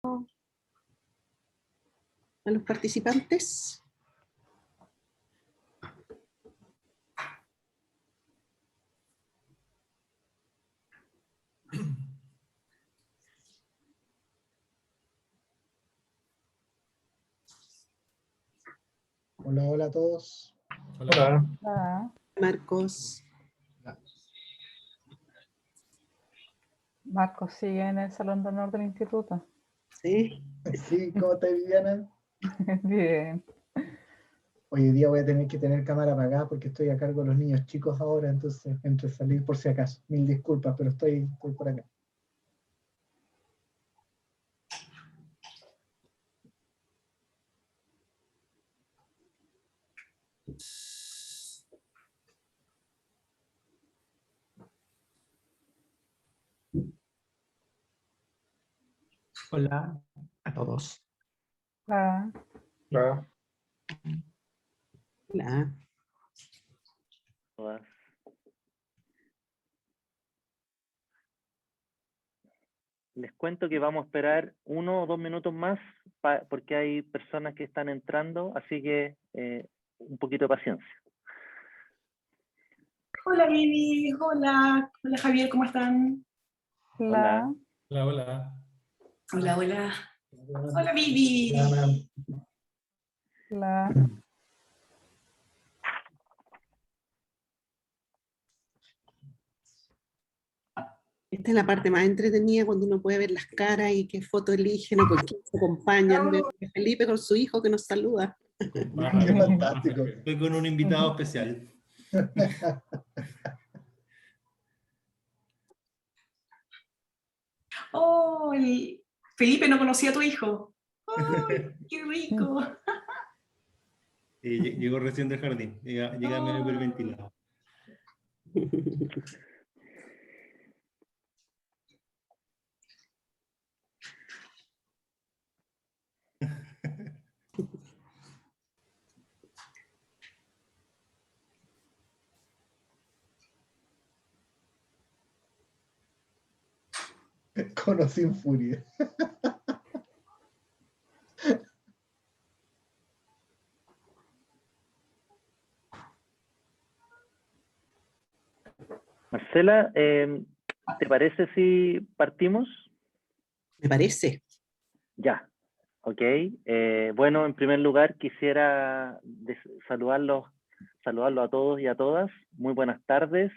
a los participantes. Hola, hola a todos. Hola. Hola. Marcos. Marcos sigue en el Salón de Honor del Instituto. Sí. Sí, ¿cómo estás, Viviana? Bien. Hoy día voy a tener que tener cámara apagada porque estoy a cargo de los niños chicos ahora, entonces entre salir por si acaso. Mil disculpas, pero estoy por acá. Hola a todos. Hola. Hola. Hola. Todas. Les cuento que vamos a esperar 1 o 2 minutos más porque hay personas que están entrando, así que un poquito de paciencia. Hola Vivi, hola Javier, ¿cómo están? Hola. Hola, hola. Hola, hola. Hola Vivi. Hola. Esta es la parte más entretenida cuando uno puede ver las caras y qué foto eligen o con quién se acompañan. Veo a Felipe con su hijo que nos saluda. Qué fantástico. Estoy con un invitado especial. Oh, Felipe no conocía a tu hijo. ¡Ay, qué rico! Llegó recién del jardín. Llega medio hiperventilado. Con o sin furia. Marcela, ¿te parece si partimos? Me parece. Ya, ok. Bueno, en primer lugar quisiera saludarlos a todos y a todas. Muy buenas tardes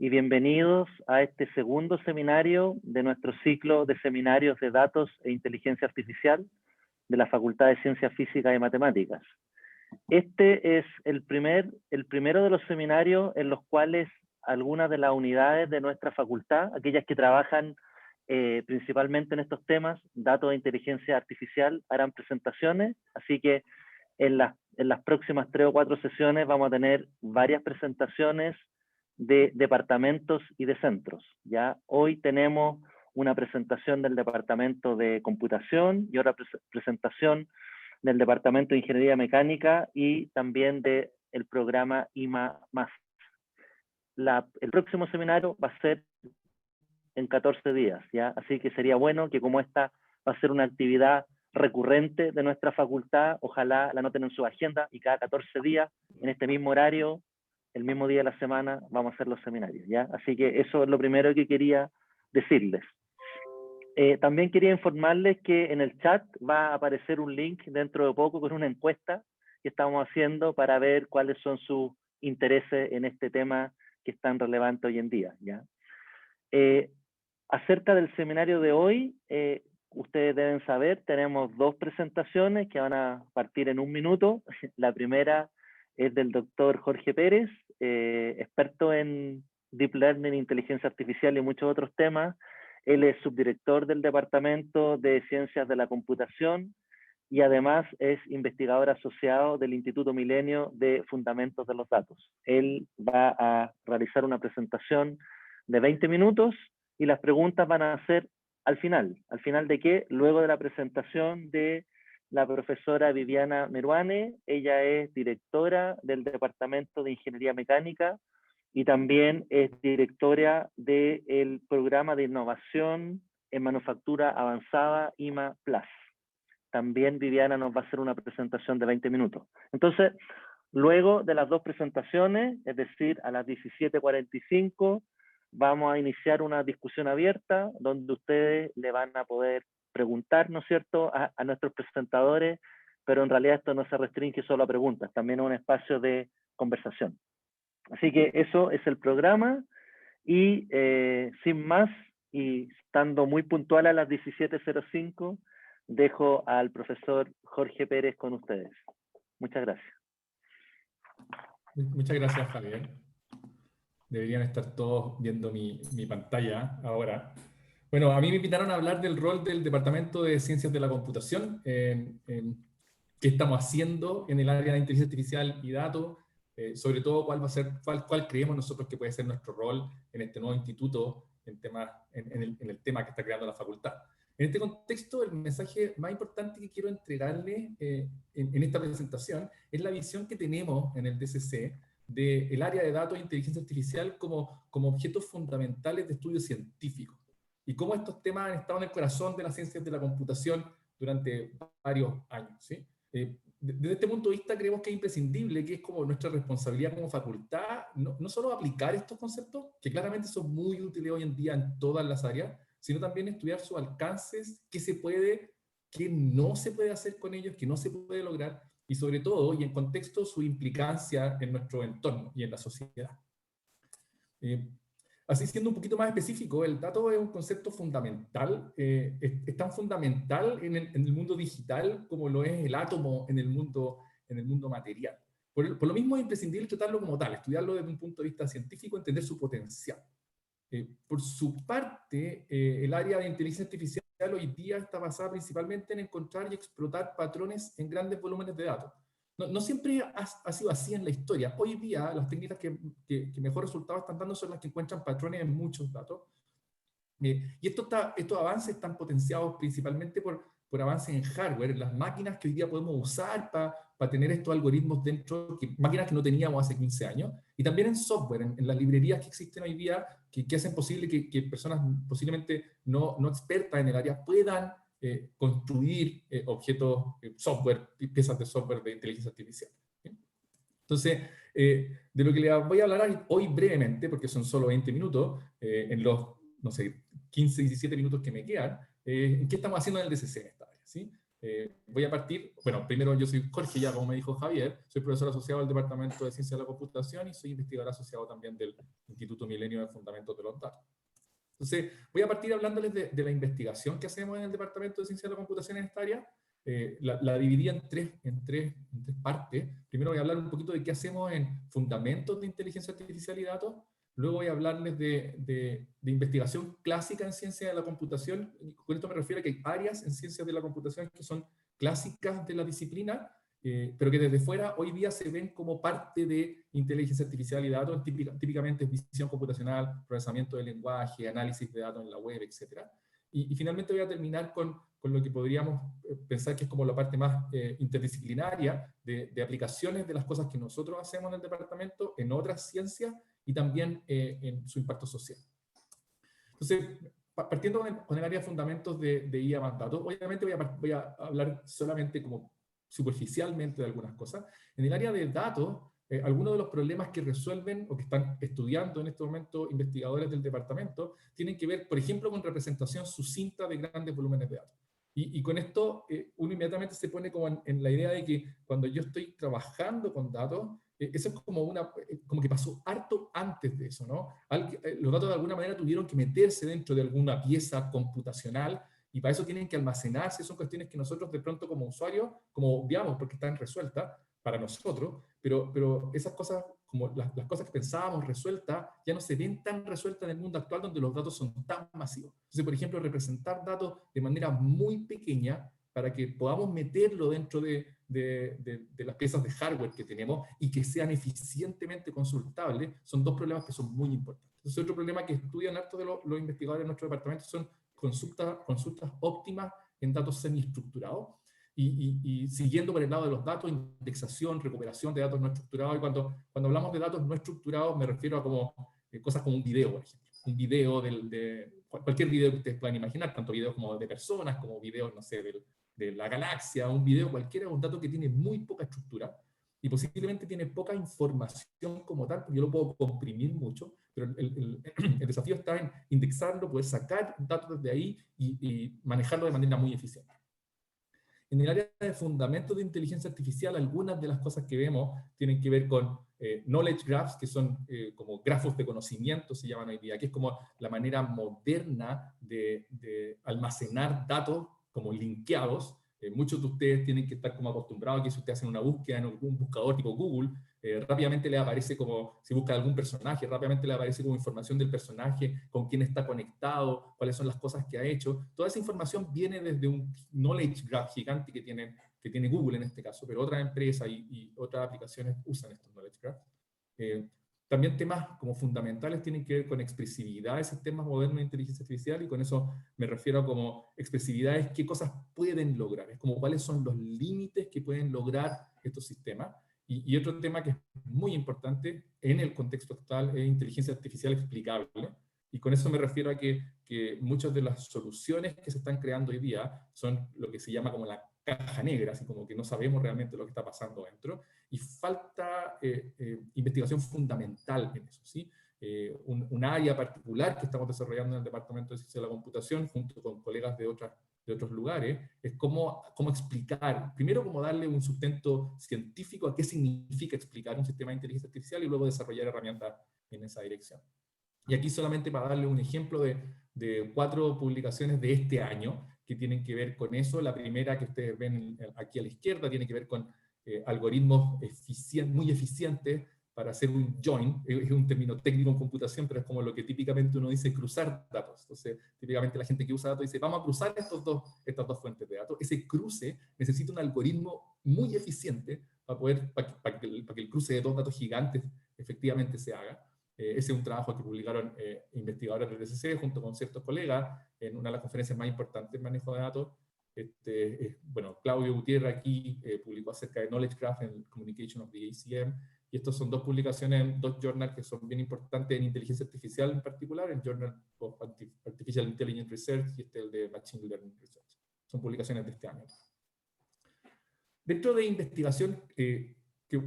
y bienvenidos a este segundo seminario de nuestro ciclo de seminarios de datos e inteligencia artificial de la Facultad de Ciencias Físicas y Matemáticas. Este es el primero de los seminarios en los cuales algunas de las unidades de nuestra facultad, aquellas que trabajan principalmente en estos temas, datos de inteligencia artificial, harán presentaciones, así que en las próximas 3 o 4 sesiones vamos a tener varias presentaciones de departamentos y de centros. ¿Ya? Hoy tenemos una presentación del departamento de computación y otra presentación del departamento de ingeniería mecánica y también del programa IMA+. El próximo seminario va a ser en 14 días, ¿ya? Así que sería bueno que como esta va a ser una actividad recurrente de nuestra facultad, ojalá la noten en su agenda y cada 14 días, en este mismo horario, el mismo día de la semana, vamos a hacer los seminarios, ¿ya? Así que eso es lo primero que quería decirles. También quería informarles que en el chat va a aparecer un link dentro de poco con una encuesta que estamos haciendo para ver cuáles son sus intereses en este tema que es tan relevante hoy en día, ¿ya? Acerca del seminario de hoy, ustedes deben saber, tenemos 2 presentaciones que van a partir en 1 minuto. La primera es del doctor Jorge Pérez, experto en Deep Learning, inteligencia artificial y muchos otros temas. Él es subdirector del Departamento de Ciencias de la Computación y además es investigador asociado del Instituto Milenio de Fundamentos de los Datos. Él va a realizar una presentación de 20 minutos y las preguntas van a ser al final. ¿Al final de qué? Luego de la presentación de la profesora Viviana Meruane. Ella es directora del Departamento de Ingeniería Mecánica y también es directora del programa de innovación en manufactura avanzada IMA Plus. También Viviana nos va a hacer una presentación de 20 minutos. Entonces, luego de las dos presentaciones, es decir, a las 17:45, vamos a iniciar una discusión abierta donde ustedes le van a poder preguntar, ¿no es cierto?, a nuestros presentadores, pero en realidad esto no se restringe solo a preguntas, también es un espacio de conversación. Así que eso es el programa y sin más, y estando muy puntual a las 17:05, dejo al profesor Jorge Pérez con ustedes. Muchas gracias. Muchas gracias, Javier. Deberían estar todos viendo mi pantalla ahora. Bueno, a mí me invitaron a hablar del rol del Departamento de Ciencias de la Computación, qué estamos haciendo en el área de inteligencia artificial y datos, sobre todo cuál creemos nosotros que puede ser nuestro rol en este nuevo instituto, en el tema que está creando la facultad. En este contexto, el mensaje más importante que quiero entregarle en esta presentación es la visión que tenemos en el DCC del área de datos e inteligencia artificial como objetos fundamentales de estudio científico, y cómo estos temas han estado en el corazón de las ciencias de la computación durante varios años, ¿sí? Desde este punto de vista creemos que es imprescindible, que es como nuestra responsabilidad como facultad, no solo aplicar estos conceptos, que claramente son muy útiles hoy en día en todas las áreas, sino también estudiar sus alcances, qué se puede, qué no se puede hacer con ellos, qué no se puede lograr, y sobre todo, y en contexto, su implicancia en nuestro entorno y en la sociedad. Así, siendo un poquito más específico, el dato es un concepto fundamental, es tan fundamental en el mundo digital como lo es el átomo en el mundo material. Por lo mismo es imprescindible tratarlo como tal, estudiarlo desde un punto de vista científico, entender su potencial. Por su parte, el área de inteligencia artificial hoy día está basada principalmente en encontrar y explotar patrones en grandes volúmenes de datos. No siempre ha sido así en la historia. Hoy día las técnicas que mejor resultados están dando son las que encuentran patrones en muchos datos. Y estos avances están potenciados principalmente por avances en hardware, en las máquinas que hoy día podemos usar para tener estos algoritmos dentro, máquinas que no teníamos hace 15 años, y también en software, en las librerías que existen hoy día, que hacen posible que personas posiblemente no expertas en el área puedan construir objetos, software, piezas de software de inteligencia artificial. ¿Sí? Entonces, de lo que les voy a hablar hoy brevemente, porque son solo 20 minutos, en los, no sé, 15, 17 minutos que me quedan, ¿en qué estamos haciendo en el DCC en esta área? ¿Sí? Voy a partir, bueno, primero yo soy Jorge, ya como me dijo Javier, soy profesor asociado del Departamento de Ciencia de la Computación y soy investigador asociado también del Instituto Milenio de Fundamentos de los Datos. Entonces, voy a partir hablándoles de la investigación que hacemos en el Departamento de Ciencia de la Computación en esta área. La dividí en tres partes. Primero voy a hablar un poquito de qué hacemos en fundamentos de inteligencia artificial y datos. Luego voy a hablarles de investigación clásica en ciencia de la computación. Con esto me refiero a que hay áreas en ciencias de la computación que son clásicas de la disciplina, pero que desde fuera hoy día se ven como parte de inteligencia artificial y datos, típicamente visión computacional, procesamiento de lenguaje, análisis de datos en la web, etc. Y finalmente voy a terminar con lo que podríamos pensar que es como la parte más interdisciplinaria de aplicaciones de las cosas que nosotros hacemos en el departamento, en otras ciencias, y también en su impacto social. Entonces, partiendo con el área de fundamentos de IA más datos, obviamente voy a hablar solamente como superficialmente de algunas cosas. En el área de datos, algunos de los problemas que resuelven o que están estudiando en este momento investigadores del departamento tienen que ver, por ejemplo, con representación sucinta de grandes volúmenes de datos. Y con esto uno inmediatamente se pone como en la idea de que cuando yo estoy trabajando con datos, eso es como que pasó harto antes de eso, ¿no? Los datos de alguna manera tuvieron que meterse dentro de alguna pieza computacional y para eso tienen que almacenarse, son cuestiones que nosotros de pronto como usuarios, como obviamos porque están resueltas para nosotros, pero esas cosas, como las cosas que pensábamos resueltas, ya no se ven tan resueltas en el mundo actual donde los datos son tan masivos. Entonces, por ejemplo, representar datos de manera muy pequeña para que podamos meterlo dentro de las piezas de hardware que tenemos y que sean eficientemente consultables, son dos problemas que son muy importantes. Entonces, otro problema que estudian harto de los investigadores de nuestro departamento son consultas óptimas en datos semiestructurados, y siguiendo por el lado de los datos, indexación, recuperación de datos no estructurados, y cuando hablamos de datos no estructurados me refiero a como, cosas como un video, por ejemplo. un video cualquier video que ustedes puedan imaginar, tanto videos como de personas, como videos, no sé, de la galaxia, un video cualquiera, un dato que tiene muy poca estructura y posiblemente tiene poca información como tal, porque yo lo puedo comprimir mucho, pero el desafío está en indexarlo, poder sacar datos de ahí y manejarlo de manera muy eficiente. En el área de fundamentos de inteligencia artificial, algunas de las cosas que vemos tienen que ver con knowledge graphs, que son como grafos de conocimiento, se llaman hoy día, que es como la manera moderna de almacenar datos como linkeados. Muchos de ustedes tienen que estar como acostumbrados a que si ustedes hacen una búsqueda en algún buscador tipo Google, rápidamente le aparece como, si busca algún personaje, rápidamente le aparece como información del personaje, con quién está conectado, cuáles son las cosas que ha hecho. Toda esa información viene desde un knowledge graph gigante que tiene Google en este caso, pero otras empresas y otras aplicaciones usan estos knowledge graphs. También temas como fundamentales tienen que ver con expresividad de sistemas modernos de inteligencia artificial, y con eso me refiero a como expresividades, qué cosas pueden lograr, es como cuáles son los límites que pueden lograr estos sistemas. Y otro tema que es muy importante en el contexto actual es inteligencia artificial explicable, y con eso me refiero a que muchas de las soluciones que se están creando hoy día son lo que se llama como la caja negra, así como que no sabemos realmente lo que está pasando dentro, y falta investigación fundamental en eso, ¿sí? Un área particular que estamos desarrollando en el Departamento de Ciencia de la Computación, junto con colegas de otros lugares, es cómo explicar, primero cómo darle un sustento científico a qué significa explicar un sistema de inteligencia artificial, y luego desarrollar herramientas en esa dirección. Y aquí solamente para darle un ejemplo de 4 publicaciones de este año que tienen que ver con eso. La primera que ustedes ven aquí a la izquierda tiene que ver con algoritmos muy eficientes para hacer un join. Es un término técnico en computación, pero es como lo que típicamente uno dice cruzar datos. Entonces, típicamente la gente que usa datos dice, vamos a cruzar estas dos fuentes de datos. Ese cruce necesita un algoritmo muy eficiente para que el cruce de 2 datos gigantes efectivamente se haga. Ese es un trabajo que publicaron investigadores del DCC junto con ciertos colegas en una de las conferencias más importantes en manejo de datos. Bueno, Claudio Gutiérrez aquí publicó acerca de Knowledge Graph and Communication of the ACM, y estas son 2 publicaciones en 2 journals que son bien importantes en inteligencia artificial en particular, el Journal of Artificial Intelligence Research y el de Machine Learning Research. Son publicaciones de este año. Dentro de investigación que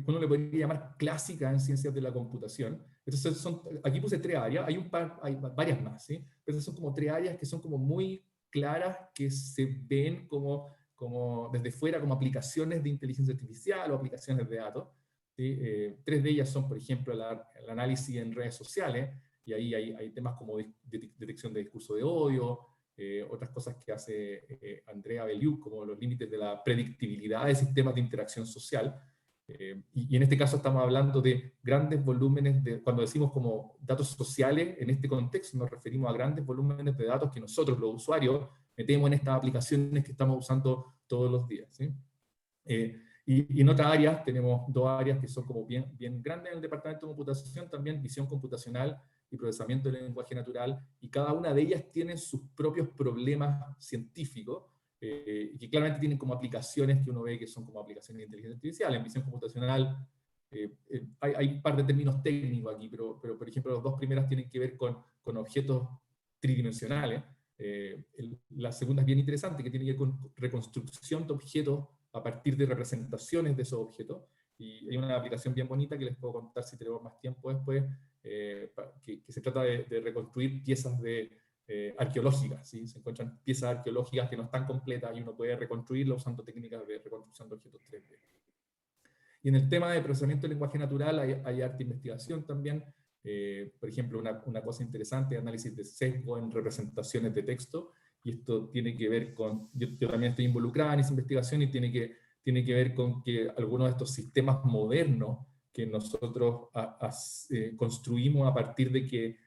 uno le podría llamar clásica en ciencias de la computación, entonces aquí puse 3 áreas, hay varias más, ¿sí? Pero son como 3 áreas que son como muy claras, que se ven como desde fuera como aplicaciones de inteligencia artificial o aplicaciones de datos, ¿sí? 3 de ellas son, por ejemplo, el análisis en redes sociales, y ahí hay temas como detección de discurso de odio, otras cosas que hace Andrea Belliuk, como los límites de la predictibilidad de sistemas de interacción social. Y en este caso estamos hablando de grandes volúmenes, cuando decimos como datos sociales, en este contexto nos referimos a grandes volúmenes de datos que nosotros, los usuarios, metemos en estas aplicaciones que estamos usando todos los días, ¿sí? Y en otras áreas, tenemos 2 áreas que son como bien grandes en el Departamento de Computación, también visión computacional y procesamiento del lenguaje natural, y cada una de ellas tiene sus propios problemas científicos, que claramente tienen como aplicaciones que uno ve que son como aplicaciones de inteligencia artificial. En visión computacional hay un par de términos técnicos aquí, pero por ejemplo las 2 primeras tienen que ver con objetos tridimensionales. La segunda es bien interesante, que tiene que ver con reconstrucción de objetos a partir de representaciones de esos objetos, y hay una aplicación bien bonita que les puedo contar si tenemos más tiempo después, que se trata de reconstruir piezas arqueológicas, ¿sí? Se encuentran piezas arqueológicas que no están completas y uno puede reconstruirlas usando técnicas de reconstrucción de objetos 3D. Y en el tema de procesamiento del lenguaje natural hay harta investigación también. Por ejemplo, una cosa interesante, análisis de sesgo en representaciones de texto, y esto tiene que ver con, yo también estoy involucrada en esa investigación, y tiene que ver con que algunos de estos sistemas modernos que nosotros construimos a partir de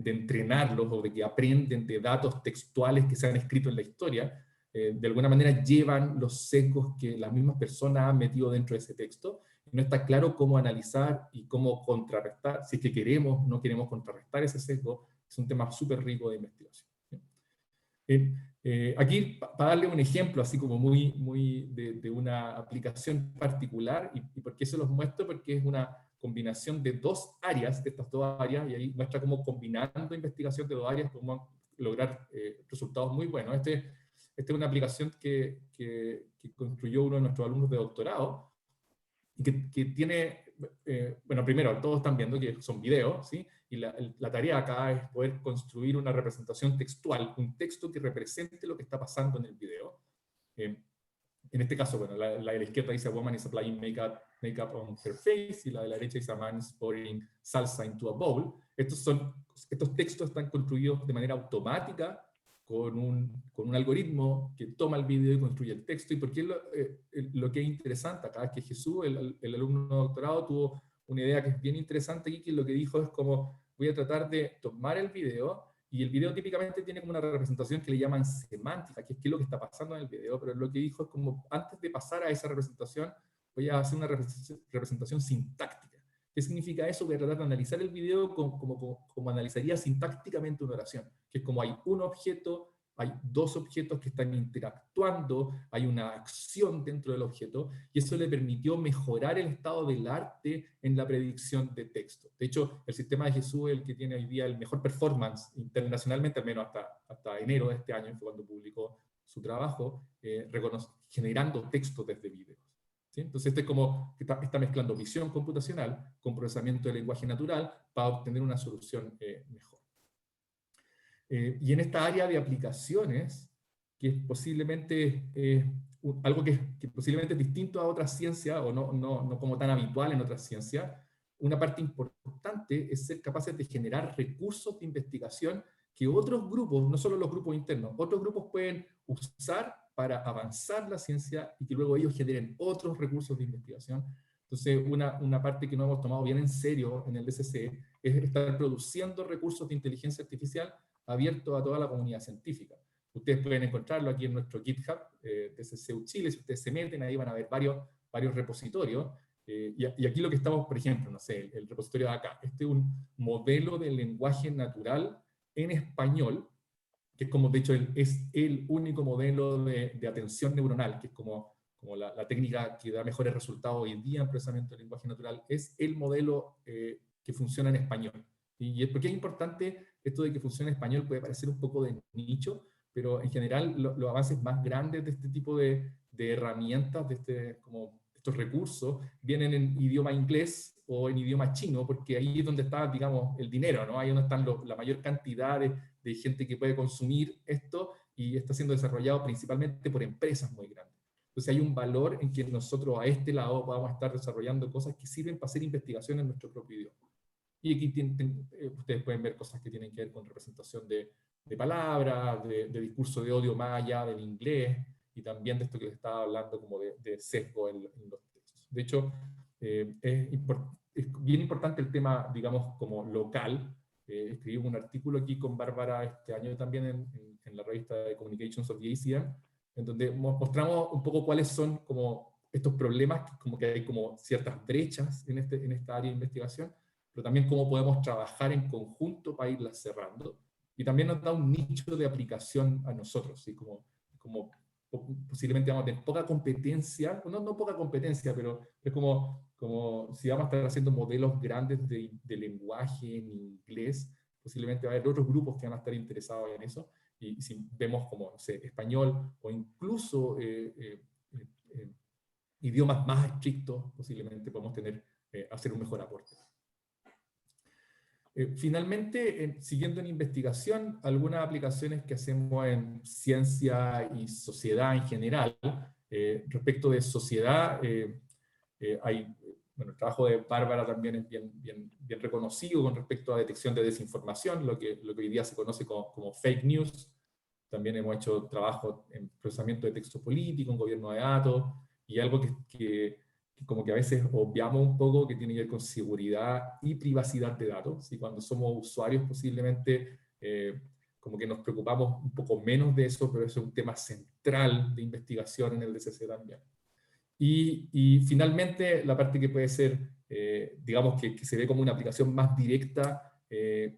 entrenarlos, o de que aprenden de datos textuales que se han escrito en la historia, de alguna manera llevan los sesgos que las mismas personas han metido dentro de ese texto. No está claro cómo analizar y cómo contrarrestar, si es que queremos o no queremos contrarrestar ese sesgo. Es un tema súper rico de investigación. Aquí, para darle un ejemplo, así como muy de una aplicación particular, y por qué se los muestro, porque es una combinación de dos áreas, de estas dos áreas, y ahí muestra cómo combinando investigación de dos áreas podemos lograr resultados muy buenos. Esta es una aplicación que construyó uno de nuestros alumnos de doctorado, y que tiene, bueno, primero, todos están viendo que son videos, ¿sí? Y la tarea acá es poder construir una representación textual, un texto que represente lo que está pasando en el video. En este caso, bueno, la de la izquierda dice: "A woman is applying makeup on her face", y la de la derecha dice: "A man is pouring salsa into a bowl". Estos textos están construidos de manera automática con un algoritmo que toma el video y construye el texto. ¿Y por qué lo que es interesante acá es que Jesús, el alumno de doctorado, tuvo una idea que es bien interesante aquí, que lo que dijo es como: voy a tratar de tomar el video, y el video típicamente tiene como una representación que le llaman semántica, que es qué es lo que está pasando en el video, pero lo que dijo es como, antes de pasar a esa representación, voy a hacer una representación sintáctica. ¿Qué significa eso? Voy a tratar de analizar el video como analizaría sintácticamente una oración, que es como hay un objeto, hay dos objetos que están interactuando, hay una acción dentro del objeto, y eso le permitió mejorar el estado del arte en la predicción de texto. De hecho, el sistema de Jesús es el que tiene hoy día el mejor performance internacionalmente, al menos hasta enero de este año, fue cuando publicó su trabajo, generando texto desde videos. ¿Sí? Entonces, este es como que está mezclando visión computacional con procesamiento de lenguaje natural para obtener una solución mejor. Y en esta área de aplicaciones, que es posiblemente algo que posiblemente es distinto a otras ciencias, o no como tan habitual en otras ciencias, una parte importante es ser capaces de generar recursos de investigación que otros grupos, no solo los grupos internos, otros grupos pueden usar para avanzar la ciencia, y que luego ellos generen otros recursos de investigación. Entonces, una parte que no hemos tomado bien en serio en el DCC es estar produciendo recursos de inteligencia artificial abiertos a toda la comunidad científica. Ustedes pueden encontrarlo aquí en nuestro GitHub, DCCU Chile. Si ustedes se meten, ahí van a ver varios repositorios. Y aquí lo que estamos, por ejemplo, no sé, el repositorio de acá. Este es un modelo de lenguaje natural en español, que es como, de hecho, es el único modelo de atención neuronal, que es como la técnica que da mejores resultados hoy en día en procesamiento de lenguaje natural, es el modelo que funciona en español. ¿Y por qué es importante esto de que funcione en español? Puede parecer un poco de nicho, pero en general los avances más grandes de este tipo de herramientas, como estos recursos, vienen en idioma inglés o en idioma chino, porque ahí es donde está, digamos, el dinero, ¿no? Ahí es donde están la mayor cantidad de gente que puede consumir esto, y está siendo desarrollado principalmente por empresas muy grandes. Entonces hay un valor en que nosotros a este lado vamos a estar desarrollando cosas que sirven para hacer investigación en nuestro propio idioma. Y aquí ustedes pueden ver cosas que tienen que ver con representación de palabras, de discurso de odio más allá del inglés, y también de esto que les estaba hablando como de sesgo en los textos. De hecho, es bien importante el tema, digamos, como local. Escribimos un artículo aquí con Bárbara este año también en la revista de Communications of the ACM, en donde mostramos un poco cuáles son como estos problemas, como que hay como ciertas brechas en esta área de investigación, pero también cómo podemos trabajar en conjunto para irlas cerrando. Y también nos da un nicho de aplicación a nosotros, ¿sí? como posiblemente vamos a tener poca competencia, no poca competencia, pero es como si vamos a estar haciendo modelos grandes de lenguaje en inglés, posiblemente va a haber otros grupos que van a estar interesados en eso, y si vemos como, no sé, español, o incluso idiomas más estrictos, posiblemente podemos hacer un mejor aporte. Finalmente, siguiendo en investigación, algunas aplicaciones que hacemos en ciencia y sociedad en general. Respecto de sociedad, el trabajo de Bárbara también es bien reconocido con respecto a detección de desinformación, lo que hoy día se conoce como fake news. También hemos hecho trabajo en procesamiento de texto político, en gobierno de datos, y algo que como que a veces obviamos un poco, que tiene que ver con seguridad y privacidad de datos. Y cuando somos usuarios, posiblemente como que nos preocupamos un poco menos de eso, pero eso es un tema central de investigación en el DCC también. Y finalmente, la parte que puede ser, digamos, que se ve como una aplicación más directa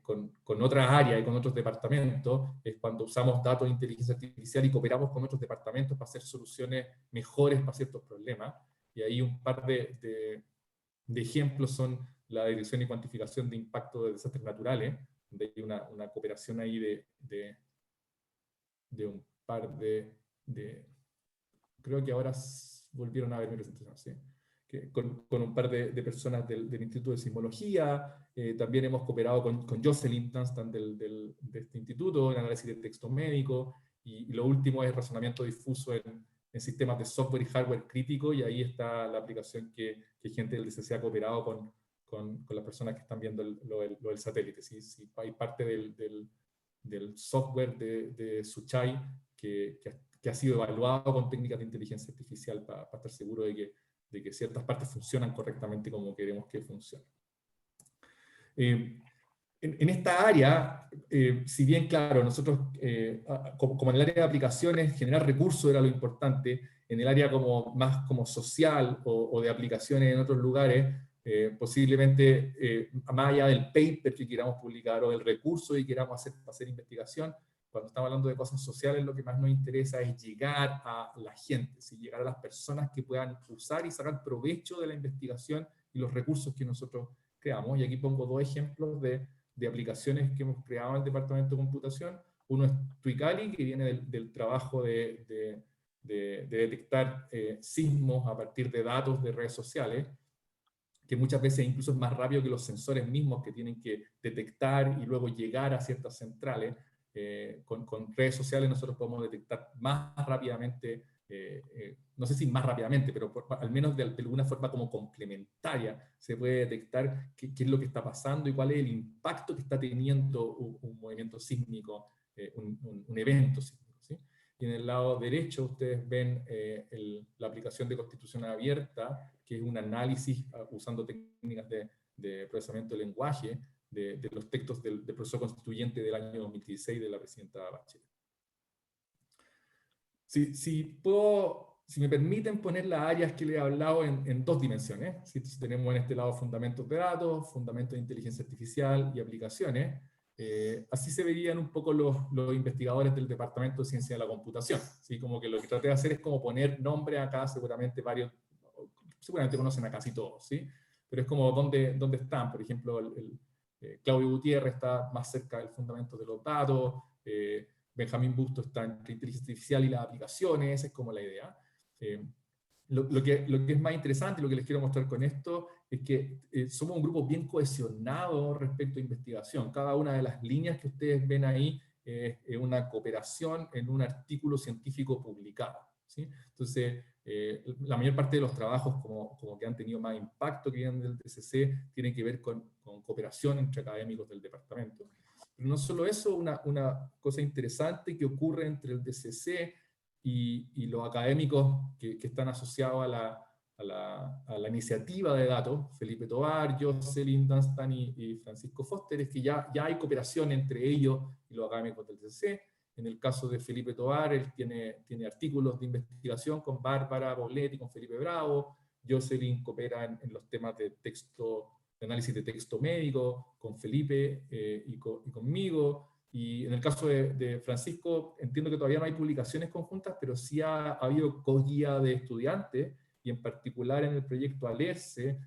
con otras áreas y con otros departamentos, es cuando usamos datos de inteligencia artificial y cooperamos con otros departamentos para hacer soluciones mejores para ciertos problemas. Y ahí un par de de ejemplos son la detección y cuantificación de impacto de desastres naturales, donde hay una cooperación ahí de un par creo que ahora volvieron a ver mi presentación, ¿sí? Con un par de personas del Instituto de Sismología. También hemos cooperado con Jocelyn Dunstan de este instituto, en análisis de texto médico, y lo último es razonamiento difuso en sistemas de software y hardware crítico, y ahí está la aplicación que gente del DCC ha cooperado con las personas que están viendo lo del satélite. ¿Sí? Sí, hay parte del software de Suchai que ha sido evaluado con técnicas de inteligencia artificial para estar seguro de que ciertas partes funcionan correctamente como queremos que funcionen. En esta área, si bien, claro, nosotros, como en el área de aplicaciones, generar recursos era lo importante, en el área más como social o de aplicaciones en otros lugares, posiblemente, más allá del paper que queramos publicar o del recurso que queramos hacer investigación, cuando estamos hablando de cosas sociales, lo que más nos interesa es llegar a la gente, ¿sí? Llegar a las personas que puedan usar y sacar provecho de la investigación y los recursos que nosotros creamos. Y aquí pongo dos ejemplos de aplicaciones que hemos creado en el Departamento de Computación. Uno es Twicali, que viene del trabajo de detectar sismos a partir de datos de redes sociales, que muchas veces incluso es más rápido que los sensores mismos que tienen que detectar y luego llegar a ciertas centrales. Con redes sociales nosotros podemos detectar más rápidamente, no sé si más rápidamente, pero al menos de alguna forma como complementaria, se puede detectar qué es lo que está pasando y cuál es el impacto que está teniendo un movimiento sísmico, un evento sísmico, ¿sí? Y en el lado derecho ustedes ven la aplicación de constitución abierta, que es un análisis usando técnicas de procesamiento de lenguaje, de los textos del proceso constituyente del año 2016 de la presidenta Bachelet. Si me permiten poner las áreas que le he hablado en dos dimensiones, ¿sí? Entonces tenemos en este lado fundamentos de datos, fundamentos de inteligencia artificial y aplicaciones. Así se verían un poco los investigadores del Departamento de Ciencia de la Computación, ¿sí? Como que lo que traté de hacer es como poner nombre acá, seguramente conocen a casi todos, ¿sí? Pero es como dónde están. Por ejemplo, Claudio Gutiérrez está más cerca del fundamento de los datos, Benjamín Busto está entre inteligencia artificial y las aplicaciones, esa es como la idea. Lo que es más interesante y lo que les quiero mostrar con esto es que somos un grupo bien cohesionado respecto a investigación. Cada una de las líneas que ustedes ven ahí es una cooperación en un artículo científico publicado, ¿sí? Entonces, la mayor parte de los trabajos como que han tenido más impacto que vienen del DCC tienen que ver con cooperación entre académicos del departamento. Pero no solo eso, una cosa interesante que ocurre entre el DCC y los académicos que están asociados a la iniciativa de datos, Felipe Tovar, Jocelyn Dunstan y Francisco Foster, es que ya hay cooperación entre ellos y los académicos del DCC. En el caso de Felipe Tovar, él tiene artículos de investigación con Bárbara Boletti, con Felipe Bravo. Jocelyn coopera en los temas de análisis de texto médico, con Felipe y conmigo. Y en el caso de Francisco, entiendo que todavía no hay publicaciones conjuntas, pero sí ha habido co-guía de estudiantes, y en particular en el proyecto Alerce,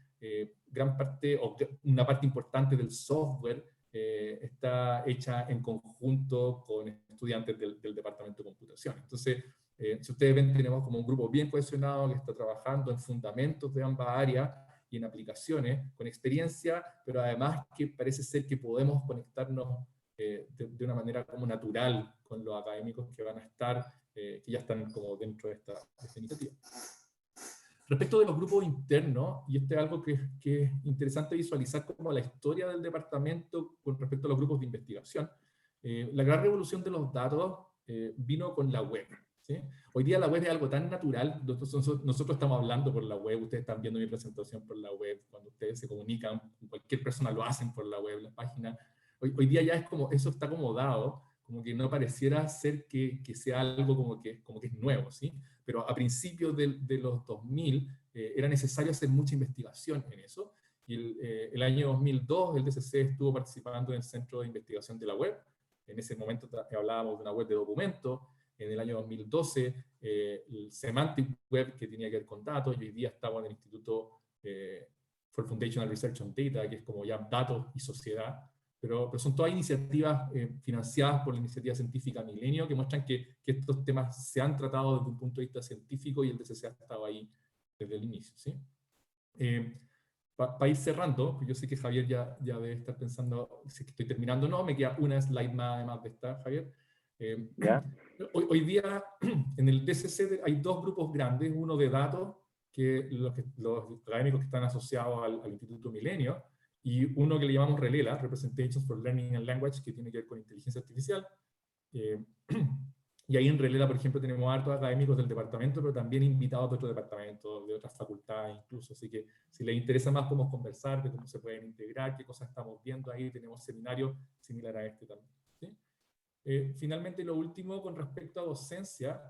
una parte importante del software está hecha en conjunto con estudiantes del Departamento de Computación. Entonces, si ustedes ven, tenemos como un grupo bien cohesionado que está trabajando en fundamentos de ambas áreas y en aplicaciones, con experiencia, pero además que parece ser que podemos conectarnos de una manera como natural con los académicos que van a estar, que ya están como dentro de esta iniciativa. Respecto de los grupos internos, y esto es algo que es interesante visualizar como la historia del departamento con respecto a los grupos de investigación. La gran revolución de los datos vino con la web, ¿sí? Hoy día la web es algo tan natural, nosotros estamos hablando por la web, ustedes están viendo mi presentación por la web, cuando ustedes se comunican, cualquier persona lo hacen por la web, la página. Hoy día ya es como, eso está como dado, como que no pareciera ser que sea algo como que es nuevo, ¿sí? Pero a principios de los 2000 era necesario hacer mucha investigación en eso, y el año 2002 el DCC estuvo participando en el Centro de Investigación de la Web. En ese momento hablábamos de una web de documentos. En el año 2012 el Semantic Web, que tenía que ver con datos, y hoy día estamos en el Instituto for Foundational Research on Data, que es como ya datos y sociedad, pero son todas iniciativas financiadas por la Iniciativa Científica Milenio que muestran que estos temas se han tratado desde un punto de vista científico y el DCC ha estado ahí desde el inicio, ¿sí? Para ir cerrando, yo sé que Javier ya debe estar pensando si estoy terminando. No, me queda una slide más además de esta, Javier. ¿Ya? Hoy día en el DCC hay dos grupos grandes, uno de datos, que los académicos que están asociados al Instituto Milenio, y uno que le llamamos RELELA, Representations for Learning and Language, que tiene que ver con inteligencia artificial. Y ahí en RELELA, por ejemplo, tenemos hartos académicos del departamento, pero también invitados de otros departamentos, de otras facultades incluso. Así que si les interesa más, podemos conversar de cómo se pueden integrar, qué cosas estamos viendo ahí. Tenemos seminarios similares a este también, ¿sí? Finalmente, lo último, con respecto a docencia,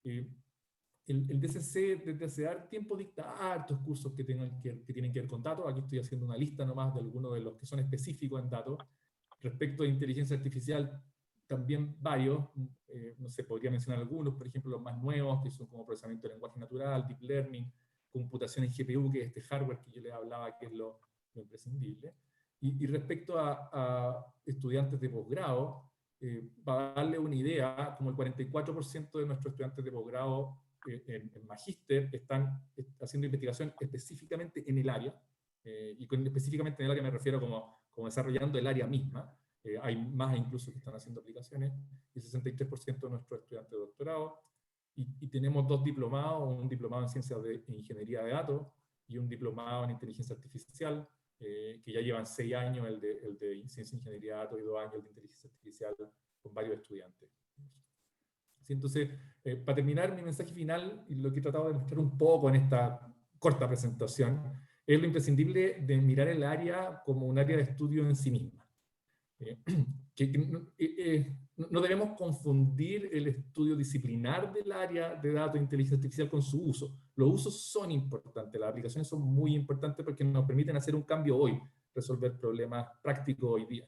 el DCC desde hace tiempo dicta hartos cursos que tienen que ver con datos. Aquí estoy haciendo una lista nomás de algunos de los que son específicos en datos. Respecto a inteligencia artificial, también varios, no sé, podría mencionar algunos, por ejemplo, los más nuevos, que son como procesamiento de lenguaje natural, deep learning, computación en GPU, que es este hardware que yo les hablaba, que es lo imprescindible. Y respecto a estudiantes de posgrado, para darle una idea, como el 44% de nuestros estudiantes de posgrado en magíster están haciendo investigación específicamente en el área, y específicamente en el área me refiero como desarrollando el área misma. Hay más incluso que están haciendo aplicaciones, y 63% de nuestros estudiantes de doctorado, y tenemos dos diplomados, un diplomado en ciencias de ingeniería de datos y un diplomado en inteligencia artificial, que ya llevan 6 años el de ciencia e ingeniería de datos y 2 años el de inteligencia artificial con varios estudiantes. Sí, entonces, para terminar, mi mensaje final, y lo que he tratado de mostrar un poco en esta corta presentación, es lo imprescindible de mirar el área como un área de estudio en sí misma. No debemos confundir el estudio disciplinar del área de datos e inteligencia artificial con su uso. Los usos son importantes, las aplicaciones son muy importantes porque nos permiten hacer un cambio hoy, resolver problemas prácticos hoy día.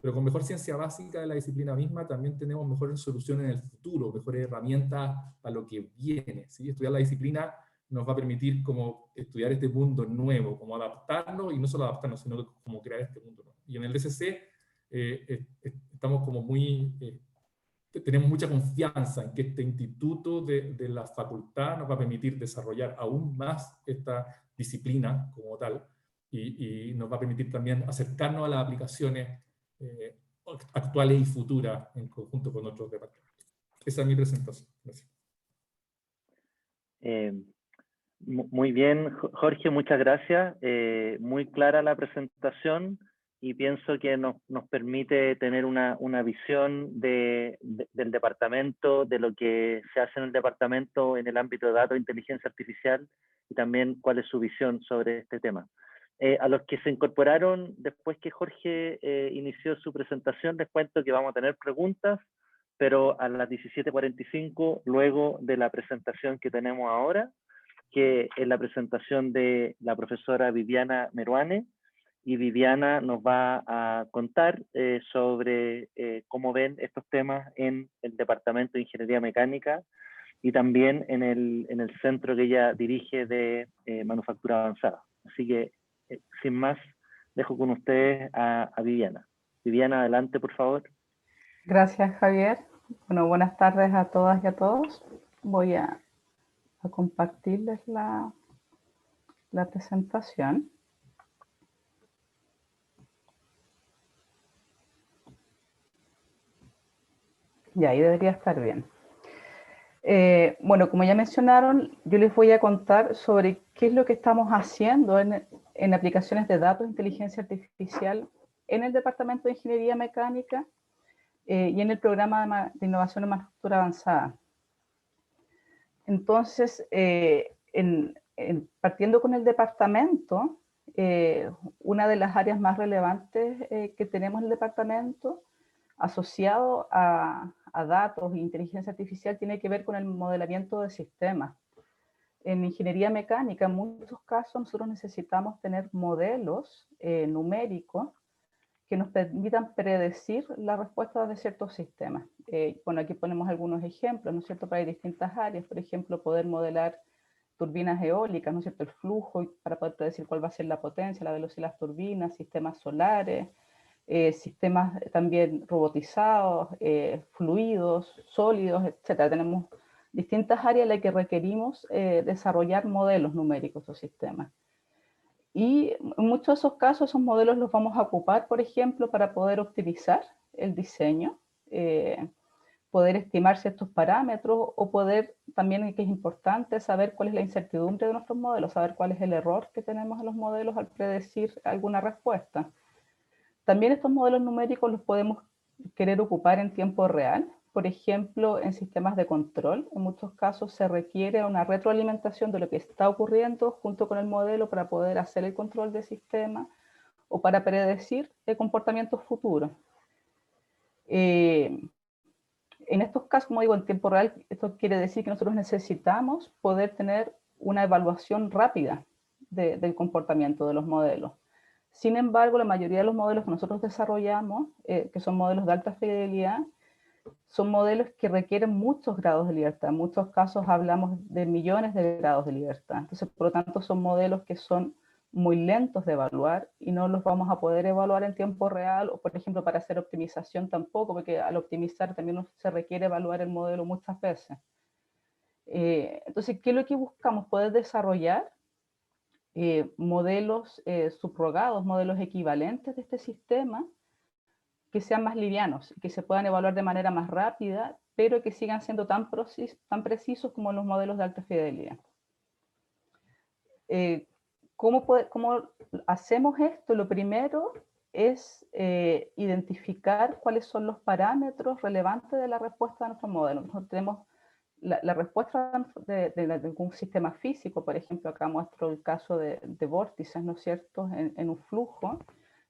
Pero con mejor ciencia básica de la disciplina misma también tenemos mejores soluciones en el futuro, mejores herramientas para lo que viene, ¿sí? Estudiar la disciplina nos va a permitir como estudiar este mundo nuevo, como adaptarnos, y no solo adaptarnos, sino como crear este mundo nuevo. Y en el DCC estamos como tenemos mucha confianza en que este instituto de la facultad nos va a permitir desarrollar aún más esta disciplina como tal, y nos va a permitir también acercarnos a las aplicaciones actuales y futuras en conjunto con otros departamentos. Esa es mi presentación. Gracias. Muy bien, Jorge, muchas gracias. Muy clara la presentación, y pienso que nos permite tener una visión del departamento, de lo que se hace en el departamento en el ámbito de datos e inteligencia artificial, y también cuál es su visión sobre este tema. A los que se incorporaron después que Jorge inició su presentación, les cuento que vamos a tener preguntas, pero a las 17:45, luego de la presentación que tenemos ahora, que es la presentación de la profesora Viviana Meruane, y Viviana nos va a contar sobre cómo ven estos temas en el Departamento de Ingeniería Mecánica, y también en el centro que ella dirige de Manufactura Avanzada. Así que, sin más, dejo con ustedes a Viviana. Viviana, adelante, por favor. Gracias, Javier. Bueno, buenas tardes a todas y a todos. Voy a compartirles la presentación. Y ahí debería estar bien. Bueno, como ya mencionaron, yo les voy a contar sobre qué es lo que estamos haciendo en aplicaciones de datos e inteligencia artificial en el Departamento de Ingeniería Mecánica y en el programa de innovación en manufactura avanzada. Entonces, partiendo con el departamento, una de las áreas más relevantes que tenemos en el departamento, asociado a datos e inteligencia artificial, tiene que ver con el modelamiento de sistemas. En ingeniería mecánica, en muchos casos, nosotros necesitamos tener modelos numéricos que nos permitan predecir la respuesta de ciertos sistemas. Bueno, aquí ponemos algunos ejemplos, ¿no es cierto?, para distintas áreas. Por ejemplo, poder modelar turbinas eólicas, ¿no es cierto? El flujo, para poder predecir cuál va a ser la potencia, la velocidad de las turbinas, sistemas solares, sistemas también robotizados, fluidos, sólidos, etc. Tenemos distintas áreas en las que requerimos desarrollar modelos numéricos o sistemas. Y en muchos de esos casos, esos modelos los vamos a ocupar, por ejemplo, para poder optimizar el diseño, poder estimar ciertos parámetros, o poder, también que es importante, saber cuál es la incertidumbre de nuestros modelos, saber cuál es el error que tenemos en los modelos al predecir alguna respuesta. También estos modelos numéricos los podemos querer ocupar en tiempo real, por ejemplo, en sistemas de control. En muchos casos se requiere una retroalimentación de lo que está ocurriendo junto con el modelo para poder hacer el control del sistema o para predecir el comportamiento futuro. En estos casos, como digo, en tiempo real, esto quiere decir que nosotros necesitamos poder tener una evaluación rápida del comportamiento de los modelos. Sin embargo, la mayoría de los modelos que nosotros desarrollamos, que son modelos de alta fidelidad, son modelos que requieren muchos grados de libertad. En muchos casos hablamos de millones de grados de libertad. Entonces, por lo tanto, son modelos que son muy lentos de evaluar y no los vamos a poder evaluar en tiempo real, o por ejemplo para hacer optimización tampoco, porque al optimizar también se requiere evaluar el modelo muchas veces. Entonces, ¿qué es lo que buscamos? Poder desarrollar modelos subrogados, modelos equivalentes de este sistema, que sean más livianos, que se puedan evaluar de manera más rápida, pero que sigan siendo tan precisos como los modelos de alta fidelidad. ¿Cómo hacemos esto? Lo primero es identificar cuáles son los parámetros relevantes de la respuesta de nuestro modelo. Nosotros tenemos la respuesta de un sistema físico, por ejemplo, acá muestro el caso de vórtices, ¿no es cierto?, en un flujo,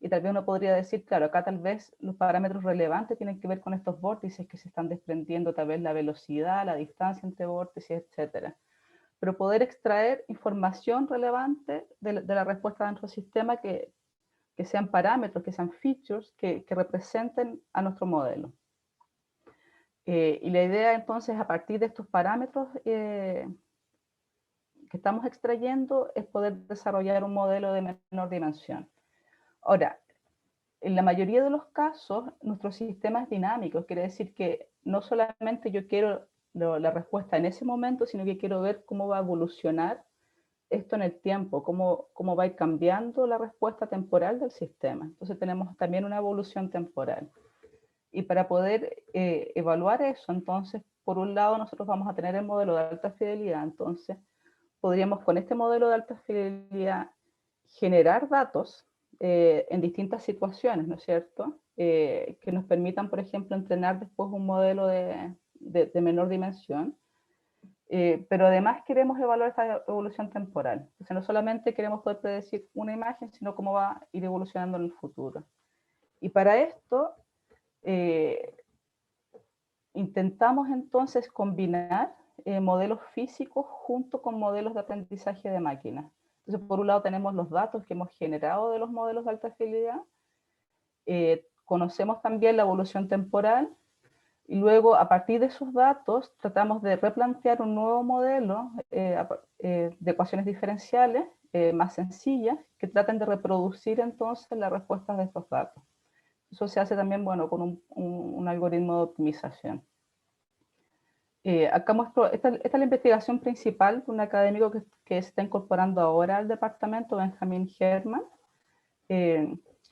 y tal vez uno podría decir, claro, acá tal vez los parámetros relevantes tienen que ver con estos vórtices que se están desprendiendo, tal vez la velocidad, la distancia entre vórtices, etc. Pero poder extraer información relevante de la respuesta de nuestro sistema que sean parámetros, que sean features, que representen a nuestro modelo. Y la idea entonces, a partir de estos parámetros que estamos extrayendo, es poder desarrollar un modelo de menor dimensión. Ahora, en la mayoría de los casos, nuestro sistema es dinámico, quiere decir que no solamente yo quiero la respuesta en ese momento, sino que quiero ver cómo va a evolucionar esto en el tiempo, cómo va a ir cambiando la respuesta temporal del sistema. Entonces tenemos también una evolución temporal. Y para poder evaluar eso, entonces, por un lado, nosotros vamos a tener el modelo de alta fidelidad. Entonces, podríamos con este modelo de alta fidelidad generar datos en distintas situaciones, ¿no es cierto? Que nos permitan, por ejemplo, entrenar después un modelo de menor dimensión. Pero además queremos evaluar esta evolución temporal. Entonces, no solamente queremos poder predecir una imagen, sino cómo va a ir evolucionando en el futuro. Y para esto, intentamos entonces combinar modelos físicos junto con modelos de aprendizaje de máquina. Entonces, por un lado tenemos los datos que hemos generado de los modelos de alta fidelidad, conocemos también la evolución temporal, y luego a partir de esos datos tratamos de replantear un nuevo modelo de ecuaciones diferenciales más sencillas que traten de reproducir entonces las respuestas de estos datos. Eso se hace también, bueno, con un algoritmo de optimización. Acá muestro, esta es la investigación principal de un académico que se está incorporando ahora al departamento, Benjamin Herman.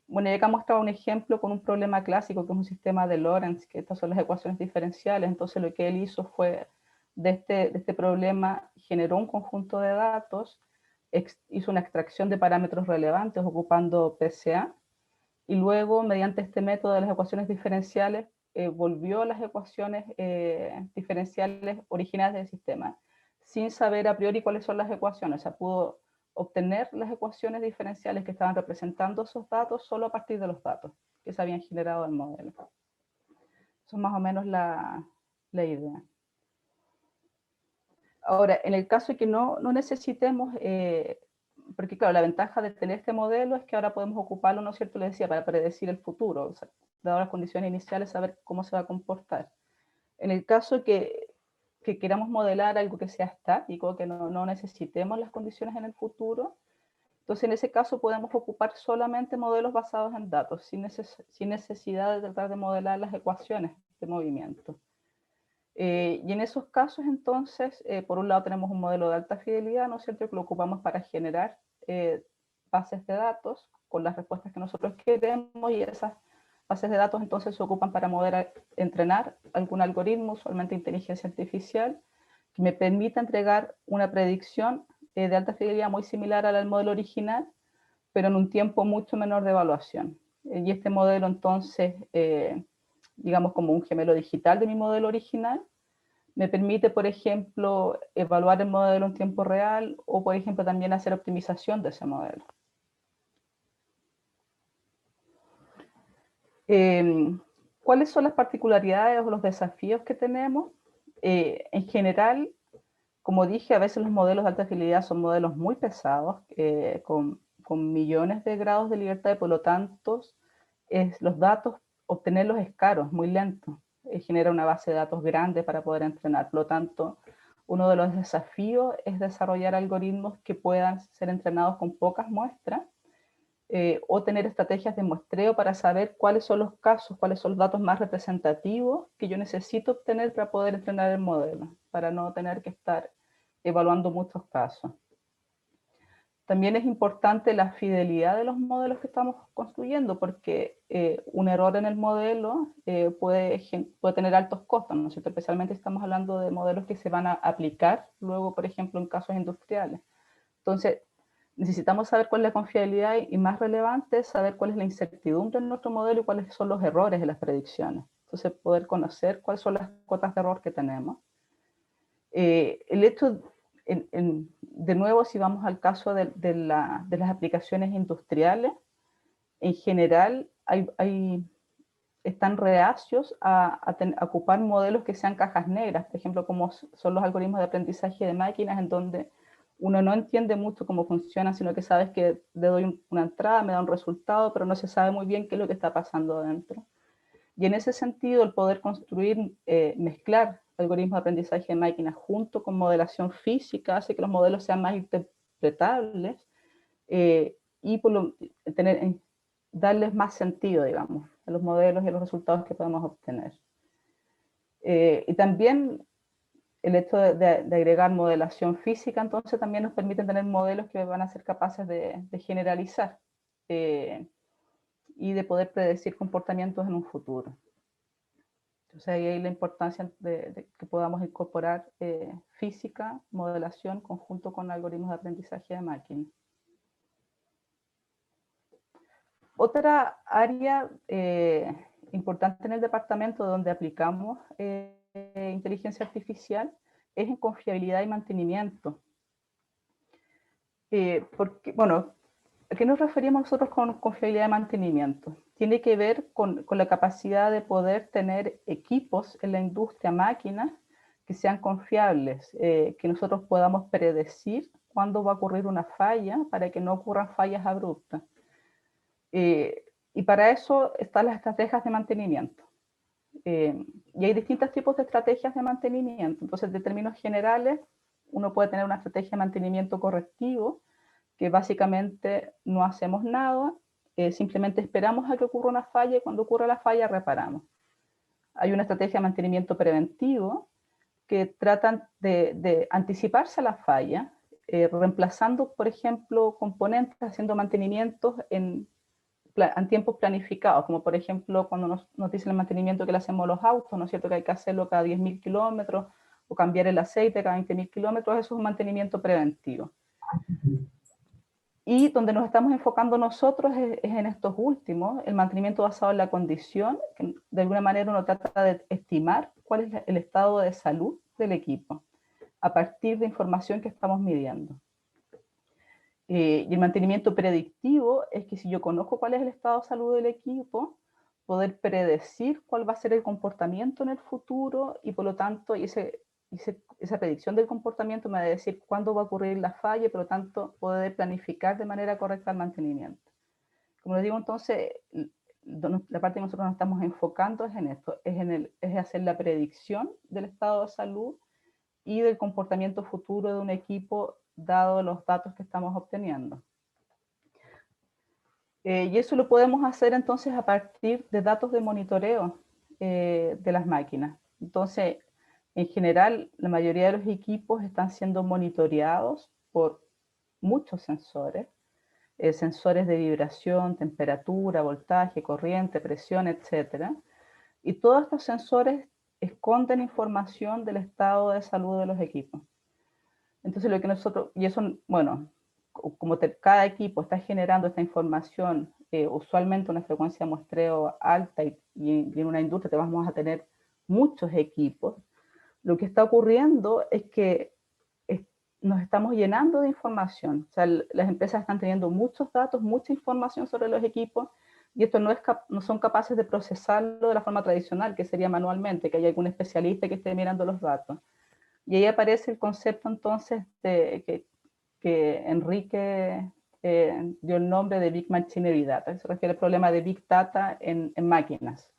Bueno, y acá muestra un ejemplo con un problema clásico, que es un sistema de Lorentz, que estas son las ecuaciones diferenciales. Entonces lo que él hizo fue, de este problema, generó un conjunto de datos, hizo una extracción de parámetros relevantes ocupando PCA, y luego, mediante este método de las ecuaciones diferenciales, volvió a las ecuaciones diferenciales originales del sistema, sin saber a priori cuáles son las ecuaciones. O sea, pudo obtener las ecuaciones diferenciales que estaban representando esos datos solo a partir de los datos que se habían generado del modelo. Eso es más o menos la idea. Ahora, en el caso de que no necesitemos, porque claro, la ventaja de tener este modelo es que ahora podemos ocuparlo, ¿no es cierto?, le decía, para predecir el futuro, o sea, dadas las condiciones iniciales, saber cómo se va a comportar. En el caso que que queramos modelar algo que sea estático, que no necesitemos las condiciones en el futuro, entonces en ese caso podemos ocupar solamente modelos basados en datos, sin necesidad de tratar de modelar las ecuaciones de movimiento. Y en esos casos, entonces, por un lado tenemos un modelo de alta fidelidad, ¿no es cierto?, que lo ocupamos para generar bases de datos con las respuestas que nosotros queremos, y esas bases de datos entonces se ocupan para entrenar algún algoritmo, usualmente inteligencia artificial, que me permita entregar una predicción de alta fidelidad muy similar al modelo original, pero en un tiempo mucho menor de evaluación. Y este modelo entonces, digamos como un gemelo digital de mi modelo original, me permite, por ejemplo, evaluar el modelo en tiempo real o, por ejemplo, también hacer optimización de ese modelo. ¿Cuáles son las particularidades o los desafíos que tenemos? En general, como dije, a veces los modelos de alta fidelidad son modelos muy pesados, con millones de grados de libertad, y por lo tanto, los datos, obtenerlos es caro, es muy lento. Genera una base de datos grande para poder entrenar. Por lo tanto, uno de los desafíos es desarrollar algoritmos que puedan ser entrenados con pocas muestras, o tener estrategias de muestreo para saber cuáles son los casos, cuáles son los datos más representativos que yo necesito obtener para poder entrenar el modelo, para no tener que estar evaluando muchos casos. También es importante la fidelidad de los modelos que estamos construyendo, porque un error en el modelo puede tener altos costos, ¿no es cierto? Especialmente si estamos hablando de modelos que se van a aplicar luego, por ejemplo, en casos industriales. Entonces, necesitamos saber cuál es la confiabilidad, y más relevante, saber cuál es la incertidumbre en nuestro modelo y cuáles son los errores en las predicciones. Entonces, poder conocer cuáles son las cuotas de error que tenemos. El hecho, de nuevo, si vamos al caso de las aplicaciones industriales, en general están reacios a ocupar modelos que sean cajas negras, por ejemplo, como son los algoritmos de aprendizaje de máquinas, en donde uno no entiende mucho cómo funcionan, sino que sabes que le doy una entrada, me da un resultado, pero no se sabe muy bien qué es lo que está pasando dentro. Y en ese sentido, el poder construir, mezclar algoritmos de aprendizaje de máquinas junto con modelación física hace que los modelos sean más interpretables, y darles más sentido, digamos, a los modelos y a los resultados que podemos obtener. Y también el hecho de agregar modelación física, entonces también nos permite tener modelos que van a ser capaces de generalizar y de poder predecir comportamientos en un futuro. Entonces ahí hay la importancia de que podamos incorporar física, modelación, conjunto con algoritmos de aprendizaje de máquina. Otra área importante en el departamento donde aplicamos inteligencia artificial es en confiabilidad y mantenimiento. Porque, bueno, ¿a qué nos referimos nosotros con confiabilidad y mantenimiento? Tiene que ver con la capacidad de poder tener equipos en la industria, máquinas, que sean confiables, que nosotros podamos predecir cuándo va a ocurrir una falla para que no ocurran fallas abruptas. Y para eso están las estrategias de mantenimiento. Y hay distintos tipos de estrategias de mantenimiento. Entonces, de términos generales, uno puede tener una estrategia de mantenimiento correctivo, que básicamente no hacemos nada, simplemente esperamos a que ocurra una falla, y cuando ocurra la falla reparamos. Hay una estrategia de mantenimiento preventivo, que tratan de anticiparse a la falla, reemplazando, por ejemplo, componentes, haciendo mantenimientos en tiempos planificados, como por ejemplo cuando nos dicen el mantenimiento que le hacemos a los autos, ¿no es cierto?, que hay que hacerlo cada 10.000 kilómetros, o cambiar el aceite cada 20.000 kilómetros, eso es un mantenimiento preventivo. Y donde nos estamos enfocando nosotros es en estos últimos, el mantenimiento basado en la condición, que de alguna manera uno trata de estimar cuál es el estado de salud del equipo, a partir de información que estamos midiendo. Y el mantenimiento predictivo es que si yo conozco cuál es el estado de salud del equipo, poder predecir cuál va a ser el comportamiento en el futuro, y por lo tanto esa predicción del comportamiento me va a decir cuándo va a ocurrir la falla, y por lo tanto poder planificar de manera correcta el mantenimiento. Como les digo, entonces, la parte que nosotros nos estamos enfocando es en esto, es hacer la predicción del estado de salud y del comportamiento futuro de un equipo dado los datos que estamos obteniendo. Y eso lo podemos hacer entonces a partir de datos de monitoreo de las máquinas. Entonces, en general, la mayoría de los equipos están siendo monitoreados por muchos sensores, sensores de vibración, temperatura, voltaje, corriente, presión, etc. Y todos estos sensores esconden información del estado de salud de los equipos. Entonces, lo que nosotros, y eso, bueno, como cada equipo está generando esta información, usualmente una frecuencia de muestreo alta y en una industria te vamos a tener muchos equipos, lo que está ocurriendo es que nos estamos llenando de información. O sea, las empresas están teniendo muchos datos, mucha información sobre los equipos, y esto no son capaces de procesarlo de la forma tradicional, que sería manualmente, que haya algún especialista que esté mirando los datos. Y ahí aparece el concepto entonces que Enrique dio el nombre de Big Machinery Data. Se refiere al problema de Big Data en máquinas.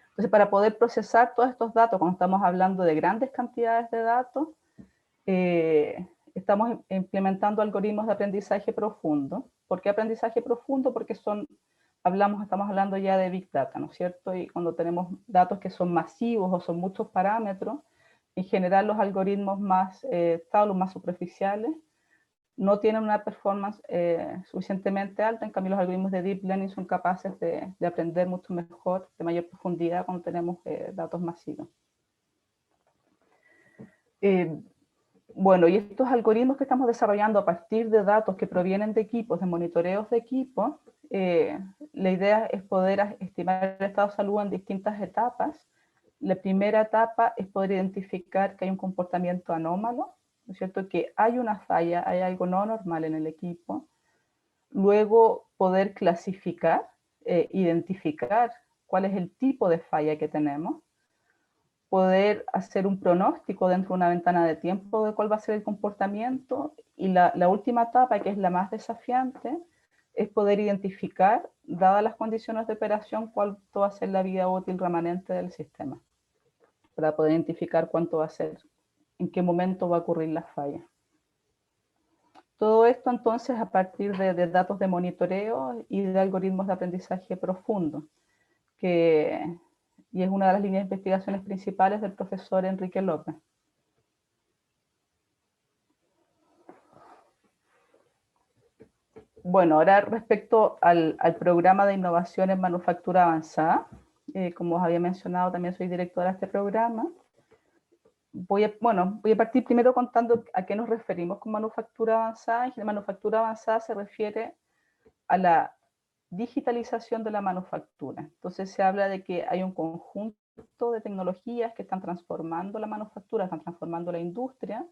Entonces, para poder procesar todos estos datos, cuando estamos hablando de grandes cantidades de datos, estamos implementando algoritmos de aprendizaje profundo. ¿Por qué aprendizaje profundo? Porque estamos hablando ya de Big Data, ¿no es cierto? Y cuando tenemos datos que son masivos o son muchos parámetros, en general los algoritmos más estables, más superficiales, no tienen una performance suficientemente alta. En cambio, los algoritmos de Deep Learning son capaces de aprender mucho mejor, de mayor profundidad, cuando tenemos datos masivos. Bueno, y estos algoritmos que estamos desarrollando a partir de datos que provienen de equipos, de monitoreos de equipos, la idea es poder estimar el estado de salud en distintas etapas. La primera etapa es poder identificar que hay un comportamiento anómalo, ¿no es cierto? Que hay una falla, hay algo no normal en el equipo. Luego poder clasificar, identificar cuál es el tipo de falla que tenemos. Poder hacer un pronóstico dentro de una ventana de tiempo de cuál va a ser el comportamiento. Y la última etapa, que es la más desafiante, es poder identificar, dadas las condiciones de operación, cuál va a ser la vida útil remanente del sistema, para poder identificar cuánto va a ser, en qué momento va a ocurrir la falla. Todo esto entonces a partir de datos de monitoreo y de algoritmos de aprendizaje profundo, y es una de las líneas de investigaciones principales del profesor Enrique López. Bueno, ahora respecto al programa de innovación en manufactura avanzada, como os había mencionado, también soy directora de este programa. Voy a partir primero contando a qué nos referimos con manufactura avanzada. Y la manufactura avanzada se refiere a la digitalización de la manufactura. Entonces se habla de que hay un conjunto de tecnologías que están transformando la manufactura, están transformando la industria,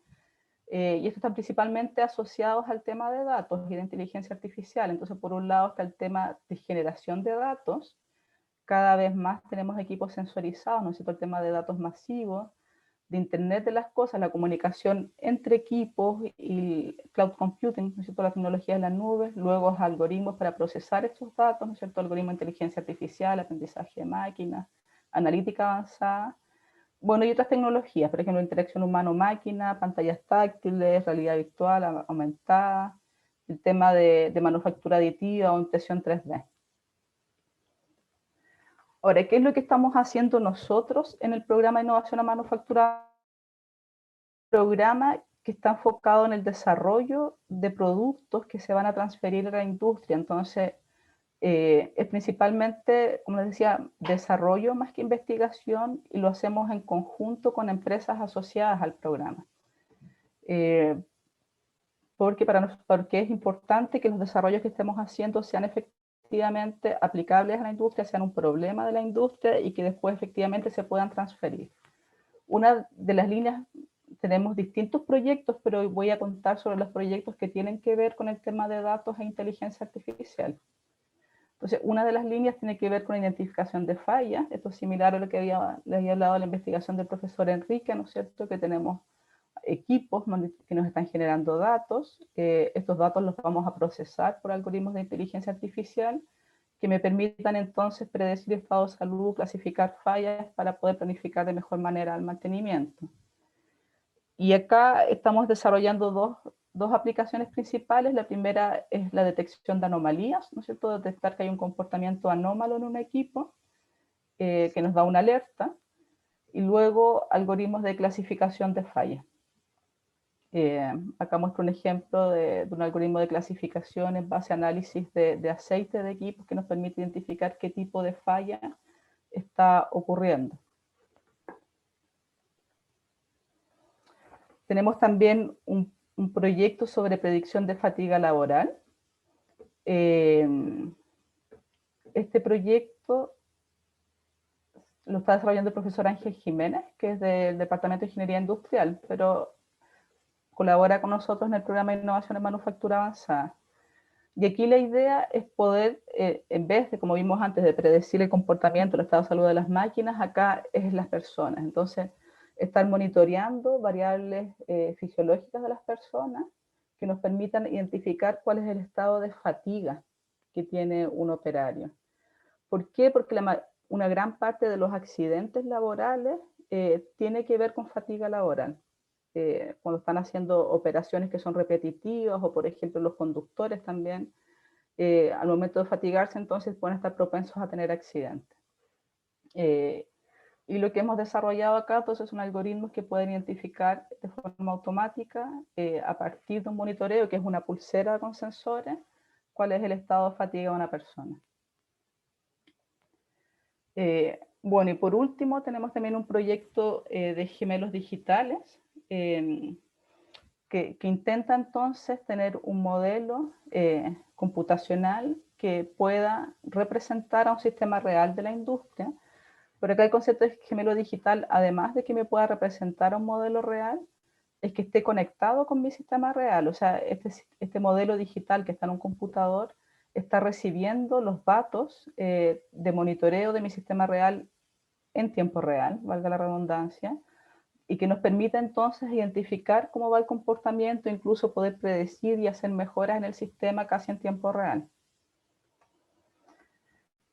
y esto están principalmente asociados al tema de datos y de inteligencia artificial. Entonces, por un lado está el tema de generación de datos. Cada vez más tenemos equipos sensorizados, ¿no es cierto? El tema de datos masivos, de Internet de las cosas, la comunicación entre equipos y cloud computing, ¿no es cierto? La tecnología de la nube, luego los algoritmos para procesar estos datos, ¿no es cierto? Algoritmo de inteligencia artificial, aprendizaje de máquinas, analítica avanzada. Bueno, y otras tecnologías, por ejemplo, interacción humano-máquina, pantallas táctiles, realidad virtual aumentada, el tema de manufactura aditiva o impresión 3D. Ahora, ¿qué es lo que estamos haciendo nosotros en el programa de innovación a manufactura? Un programa que está enfocado en el desarrollo de productos que se van a transferir a la industria. Entonces, es principalmente, como les decía, desarrollo más que investigación, y lo hacemos en conjunto con empresas asociadas al programa. Porque es importante que los desarrollos que estemos haciendo sean efectivamente aplicables a la industria, sean un problema de la industria y que después efectivamente se puedan transferir. Una de las líneas, tenemos distintos proyectos, pero hoy voy a contar sobre los proyectos que tienen que ver con el tema de datos e inteligencia artificial. Entonces, una de las líneas tiene que ver con la identificación de fallas. Esto es similar a lo que les había hablado de la investigación del profesor Enrique, ¿no es cierto? Que tenemos equipos que nos están generando datos. Estos datos los vamos a procesar por algoritmos de inteligencia artificial que me permitan entonces predecir el estado de salud, clasificar fallas para poder planificar de mejor manera el mantenimiento. Y acá estamos desarrollando dos aplicaciones principales. La primera es la detección de anomalías, ¿no es cierto? Detectar que hay un comportamiento anómalo en un equipo que nos da una alerta. Y luego algoritmos de clasificación de fallas. Acá muestro un ejemplo de un algoritmo de clasificación en base a análisis de aceite de equipos que nos permite identificar qué tipo de falla está ocurriendo. Tenemos también un proyecto sobre predicción de fatiga laboral. Este proyecto lo está desarrollando el profesor Ángel Jiménez, que es del Departamento de Ingeniería Industrial, pero colabora con nosotros en el programa de innovación en manufactura avanzada. Y aquí la idea es poder, en vez de, como vimos antes, de predecir el comportamiento, el estado de salud de las máquinas, acá es las personas. Entonces, estar monitoreando variables fisiológicas de las personas que nos permitan identificar cuál es el estado de fatiga que tiene un operario. ¿Por qué? Porque una gran parte de los accidentes laborales tiene que ver con fatiga laboral. Cuando están haciendo operaciones que son repetitivas, o por ejemplo los conductores también, al momento de fatigarse entonces pueden estar propensos a tener accidentes. Y lo que hemos desarrollado acá entonces son algoritmos que pueden identificar de forma automática, a partir de un monitoreo que es una pulsera con sensores, cuál es el estado de fatiga de una persona. Bueno, y por último tenemos también un proyecto de gemelos digitales, que intenta entonces tener un modelo computacional que pueda representar a un sistema real de la industria. Pero acá el concepto de gemelo digital, además de que me pueda representar a un modelo real, es que esté conectado con mi sistema real. O sea, este modelo digital que está en un computador está recibiendo los datos de monitoreo de mi sistema real en tiempo real, valga la redundancia, y que nos permita entonces identificar cómo va el comportamiento, incluso poder predecir y hacer mejoras en el sistema casi en tiempo real.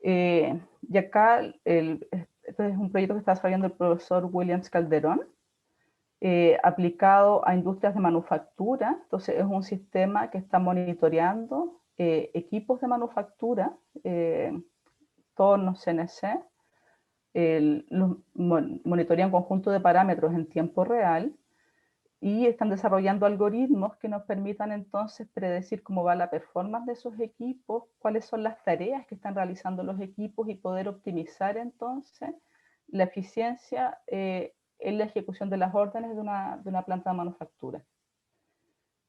Y acá, este es un proyecto que está desarrollando el profesor Williams Calderón, aplicado a industrias de manufactura. Entonces es un sistema que está monitoreando equipos de manufactura, tornos CNC, monitorean un conjunto de parámetros en tiempo real y están desarrollando algoritmos que nos permitan entonces predecir cómo va la performance de esos equipos, cuáles son las tareas que están realizando los equipos y poder optimizar entonces la eficiencia en la ejecución de las órdenes de una planta de manufactura.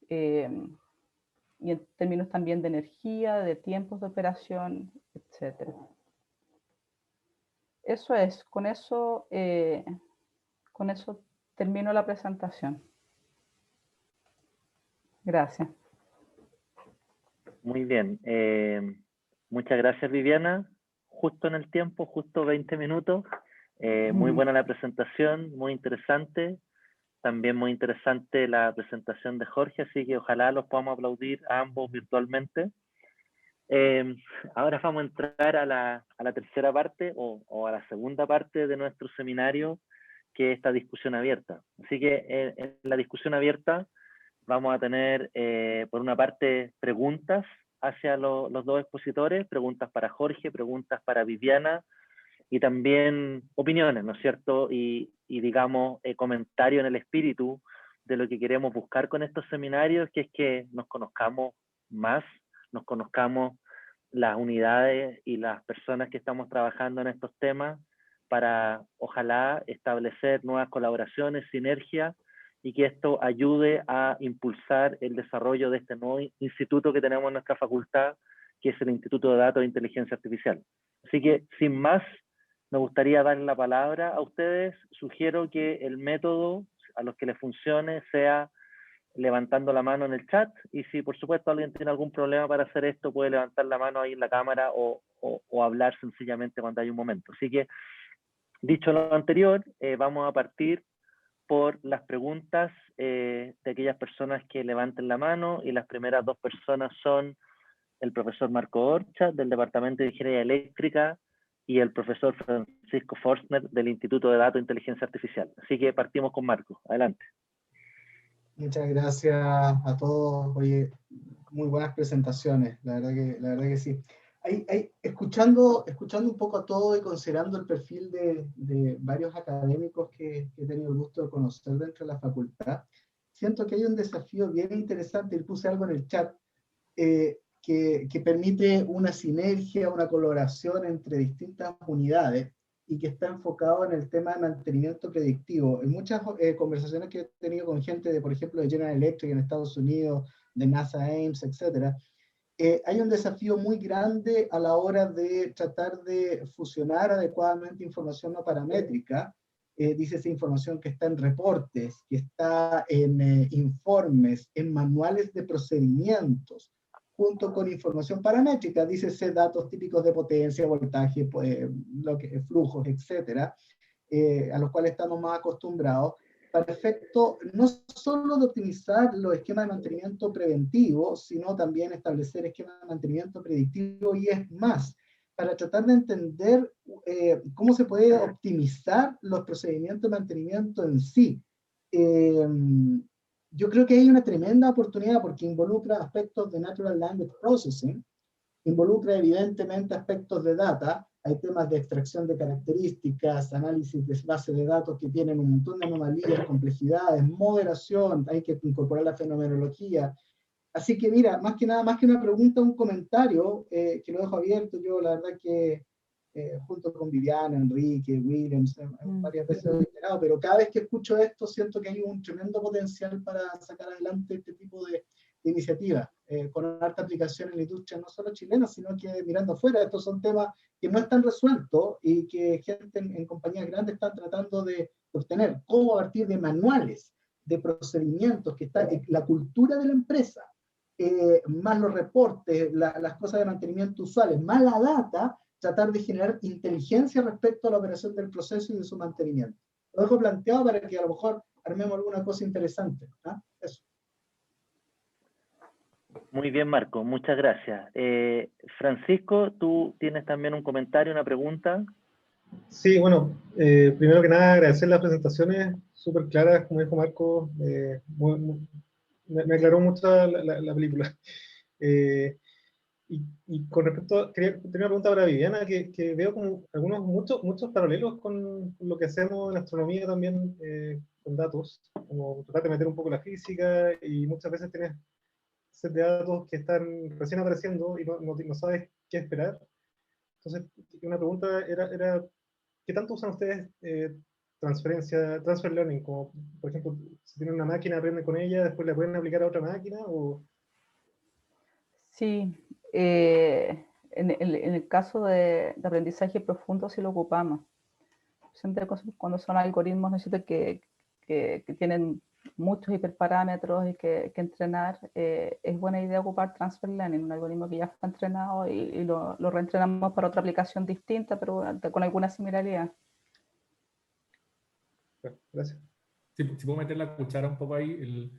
Y en términos también de energía, de tiempos de operación, etc. Eso es, con eso termino la presentación. Gracias. Muy bien. Muchas gracias, Viviana. Justo en el tiempo, justo 20 minutos. Muy buena la presentación, muy interesante. También muy interesante la presentación de Jorge, así que ojalá los podamos aplaudir a ambos virtualmente. Ahora vamos a entrar a la tercera parte o a la segunda parte de nuestro seminario, que es esta discusión abierta. Así que en la discusión abierta vamos a tener, por una parte, preguntas hacia los dos expositores, preguntas para Jorge, preguntas para Viviana, y también opiniones, ¿no es cierto? Y digamos, comentarios en el espíritu de lo que queremos buscar con estos seminarios, que es que nos conozcamos más, nos conozcamos las unidades y las personas que estamos trabajando en estos temas para, ojalá, establecer nuevas colaboraciones, sinergias, y que esto ayude a impulsar el desarrollo de este nuevo instituto que tenemos en nuestra facultad, que es el Instituto de Datos e Inteligencia Artificial. Así que, sin más, me gustaría dar la palabra a ustedes. Sugiero que el método a los que les funcione sea levantando la mano en el chat, y si por supuesto alguien tiene algún problema para hacer esto, puede levantar la mano ahí en la cámara o hablar sencillamente cuando hay un momento. Así que, dicho lo anterior, vamos a partir por las preguntas de aquellas personas que levanten la mano, y las primeras dos personas son el profesor Marco Orcha, del Departamento de Ingeniería Eléctrica, y el profesor Francisco Forstner, del Instituto de Datos e Inteligencia Artificial. Así que partimos con Marco. Adelante. Muchas gracias a todos. Oye, muy buenas presentaciones, la verdad que sí. Escuchando un poco a todo y considerando el perfil de varios académicos que he tenido el gusto de conocer dentro de la facultad, siento que hay un desafío bien interesante, y puse algo en el chat, que permite una sinergia, una colaboración entre distintas unidades y que está enfocado en el tema de mantenimiento predictivo. En muchas conversaciones que he tenido con gente de, por ejemplo, de General Electric en Estados Unidos, de NASA Ames, etcétera, hay un desafío muy grande a la hora de tratar de fusionar adecuadamente información no paramétrica, dice esa información que está en reportes, que está en informes, en manuales de procedimientos, junto con información paramétrica, dícese datos típicos de potencia, voltaje, pues, flujos, etcétera, a los cuales estamos más acostumbrados, para efecto no solo de optimizar los esquemas de mantenimiento preventivo, sino también establecer esquemas de mantenimiento predictivo, y es más, para tratar de entender cómo se puede optimizar los procedimientos de mantenimiento en sí. Yo creo que hay una tremenda oportunidad porque involucra aspectos de Natural Language Processing, involucra evidentemente aspectos de data, hay temas de extracción de características, análisis de bases de datos que tienen un montón de anomalías, complejidades, moderación, hay que incorporar la fenomenología. Así que mira, más que nada, más que una pregunta, un comentario, que lo dejo abierto. Yo la verdad que junto con Viviana, Enrique, Williams, varias veces lo he esperado, pero cada vez que escucho esto siento que hay un tremendo potencial para sacar adelante este tipo de iniciativas, con harta aplicación en la industria, no solo chilena, sino que mirando afuera. Estos son temas que no están resueltos y que gente en compañías grandes están tratando de obtener, como a partir de manuales, de procedimientos, que está en la cultura de la empresa, más los reportes, las cosas de mantenimiento usuales, más la data, tratar de generar inteligencia respecto a la operación del proceso y de su mantenimiento. Lo dejo planteado para que a lo mejor armemos alguna cosa interesante. Eso. Muy bien, Marco, muchas gracias. Francisco, tú tienes también un comentario, una pregunta. Sí, bueno, primero que nada agradecer las presentaciones súper claras, como dijo Marco, me aclaró mucho la película. Y con respecto, tenía una pregunta para Viviana, que veo como muchos paralelos con lo que hacemos en astronomía también, con datos, como tratar de meter un poco la física, y muchas veces tienes set de datos que están recién apareciendo y no sabes qué esperar. Entonces, una pregunta era ¿qué tanto usan ustedes transfer learning? Como, por ejemplo, si tienen una máquina, aprenden con ella, después la pueden aplicar a otra máquina, o... Sí, en el caso de aprendizaje profundo sí lo ocupamos. Siempre cuando son algoritmos, necesito que tienen muchos hiperparámetros y que entrenar, es buena idea ocupar transfer learning, un algoritmo que ya está entrenado, y lo reentrenamos para otra aplicación distinta, pero con alguna similaridad. Gracias. Si puedo meter la cuchara un poco ahí,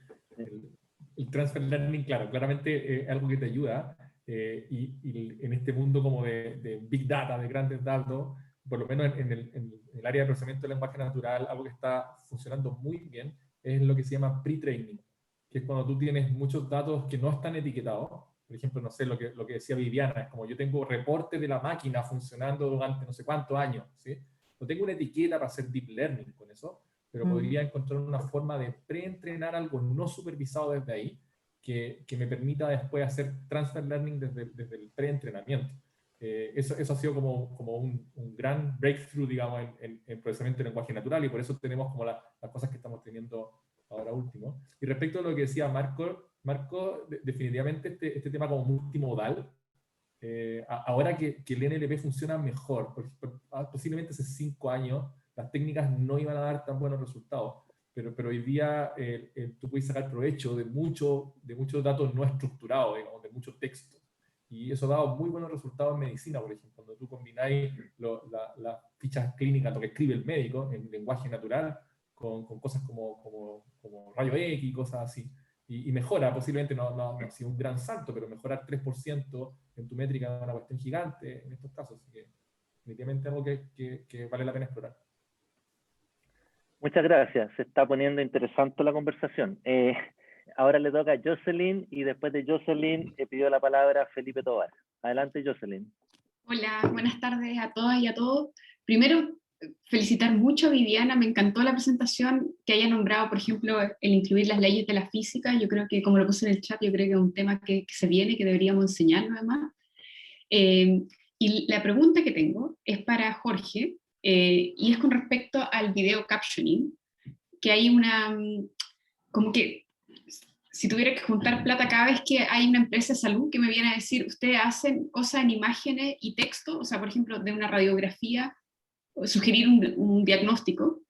el transfer learning, claro, claramente es algo que te ayuda, y en este mundo como de big data, de grandes datos, por lo menos en el área de procesamiento del lenguaje natural, algo que está funcionando muy bien es lo que se llama pre-training, que es cuando tú tienes muchos datos que no están etiquetados. Por ejemplo, no sé, lo que decía Viviana, es como yo tengo reportes de la máquina funcionando durante no sé cuántos años, ¿sí? No tengo una etiqueta para hacer deep learning con eso, pero podría encontrar una forma de preentrenar algo no supervisado desde ahí, que me permita después hacer transfer learning desde el preentrenamiento. Eso ha sido como un gran breakthrough, digamos, en procesamiento de lenguaje natural, y por eso tenemos como las cosas que estamos teniendo ahora último. Y respecto a lo que decía Marco, definitivamente este tema como multimodal, ahora que el NLP funciona mejor, posiblemente hace 5 años, las técnicas no iban a dar tan buenos resultados, pero hoy día tú puedes sacar provecho de muchos datos no estructurados, digamos, de mucho texto. Y eso ha dado muy buenos resultados en medicina, por ejemplo, cuando tú combináis las fichas clínicas, lo que escribe el médico en lenguaje natural, con cosas como rayo X y cosas así. Y mejora, posiblemente no ha sido un gran salto, pero mejorar 3% en tu métrica es una cuestión gigante en estos casos. Así que definitivamente algo que vale la pena explorar. Muchas gracias, se está poniendo interesante la conversación. Ahora le toca a Jocelyn y después de Jocelyn pidió la palabra Felipe Tovar. Adelante, Jocelyn. Hola, buenas tardes a todas y a todos. Primero, felicitar mucho a Viviana, me encantó la presentación, que haya nombrado, por ejemplo, el incluir las leyes de la física. Yo creo que, como lo puse en el chat, yo creo que es un tema que se viene, que deberíamos enseñarlo además. Y la pregunta que tengo es para Jorge, y es con respecto al video captioning, que hay una, como que si tuviera que juntar plata cada vez que hay una empresa de salud que me viene a decir, ustedes hacen cosas en imágenes y texto, o sea, por ejemplo, de una radiografía, sugerir un diagnóstico,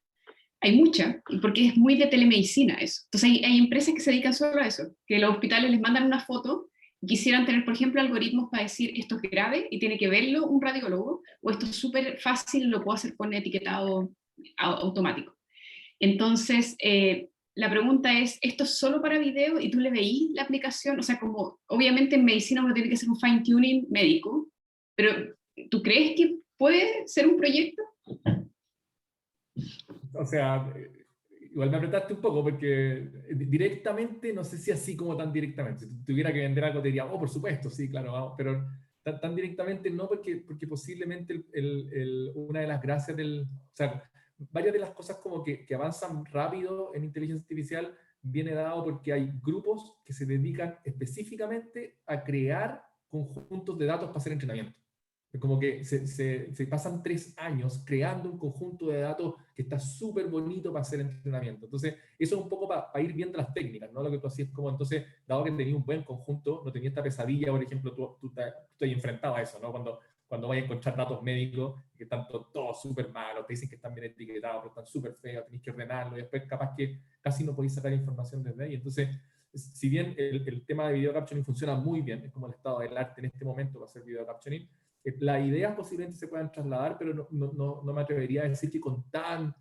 hay mucha, porque es muy de telemedicina eso. Entonces hay empresas que se dedican solo a eso, que los hospitales les mandan una foto y quisieran tener, por ejemplo, algoritmos para decir esto es grave y tiene que verlo un radiólogo, o esto es súper fácil, lo puedo hacer con etiquetado automático. Entonces, la pregunta es, ¿esto es solo para video y tú le veís la aplicación? O sea, como obviamente en medicina uno tiene que hacer un fine tuning médico, pero ¿tú crees que puede ser un proyecto? O sea, igual me apretaste un poco porque directamente, no sé si así como tan directamente. Si tuviera que vender algo te diría, oh, por supuesto, sí, claro, vamos, pero tan directamente no, porque posiblemente una de las gracias o sea, varias de las cosas como que avanzan rápido en inteligencia artificial viene dado porque hay grupos que se dedican específicamente a crear conjuntos de datos para hacer entrenamiento. Como que se pasan 3 años creando un conjunto de datos que está súper bonito para hacer entrenamiento. Entonces, eso es un poco para ir viendo las técnicas, ¿no? Lo que tú hacías como, entonces, dado que tenías un buen conjunto, no tenías esta pesadilla, por ejemplo, tú te has enfrentado a eso, ¿no? Cuando vas a encontrar datos médicos que están todos súper malos, te dicen que están bien etiquetados, pero están súper feos, tenés que ordenarlo, y después capaz que casi no podéis sacar información desde ahí. Entonces, si bien el tema de video captioning funciona muy bien, es como el estado del arte en este momento para hacer video captioning, las ideas posiblemente se puedan trasladar, pero no me atrevería a decir que con tan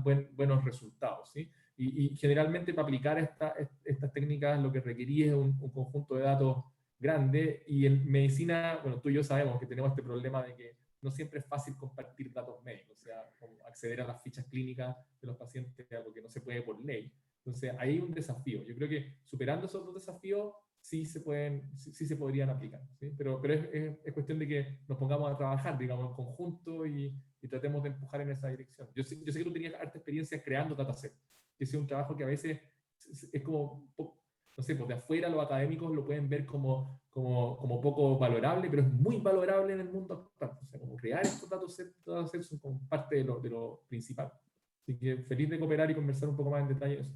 buenos resultados, ¿sí? Y generalmente para aplicar estas técnicas lo que requería es un conjunto de datos grande, y en medicina, bueno, tú y yo sabemos que tenemos este problema de que no siempre es fácil compartir datos médicos, o sea, como acceder a las fichas clínicas de los pacientes, algo que no se puede por ley. Entonces, ahí hay un desafío. Yo creo que superando esos dos desafíos, sí se podrían aplicar, ¿sí? Pero es cuestión de que nos pongamos a trabajar, digamos, en conjunto y tratemos de empujar en esa dirección. Yo sé que tú tenías harta experiencia creando datasets, que es un trabajo que a veces es como, no sé, pues de afuera los académicos lo pueden ver como poco valorable, pero es muy valorable en el mundo actual. O sea, como crear estos datasets son como parte de lo principal. Así que feliz de cooperar y conversar un poco más en detalle de eso.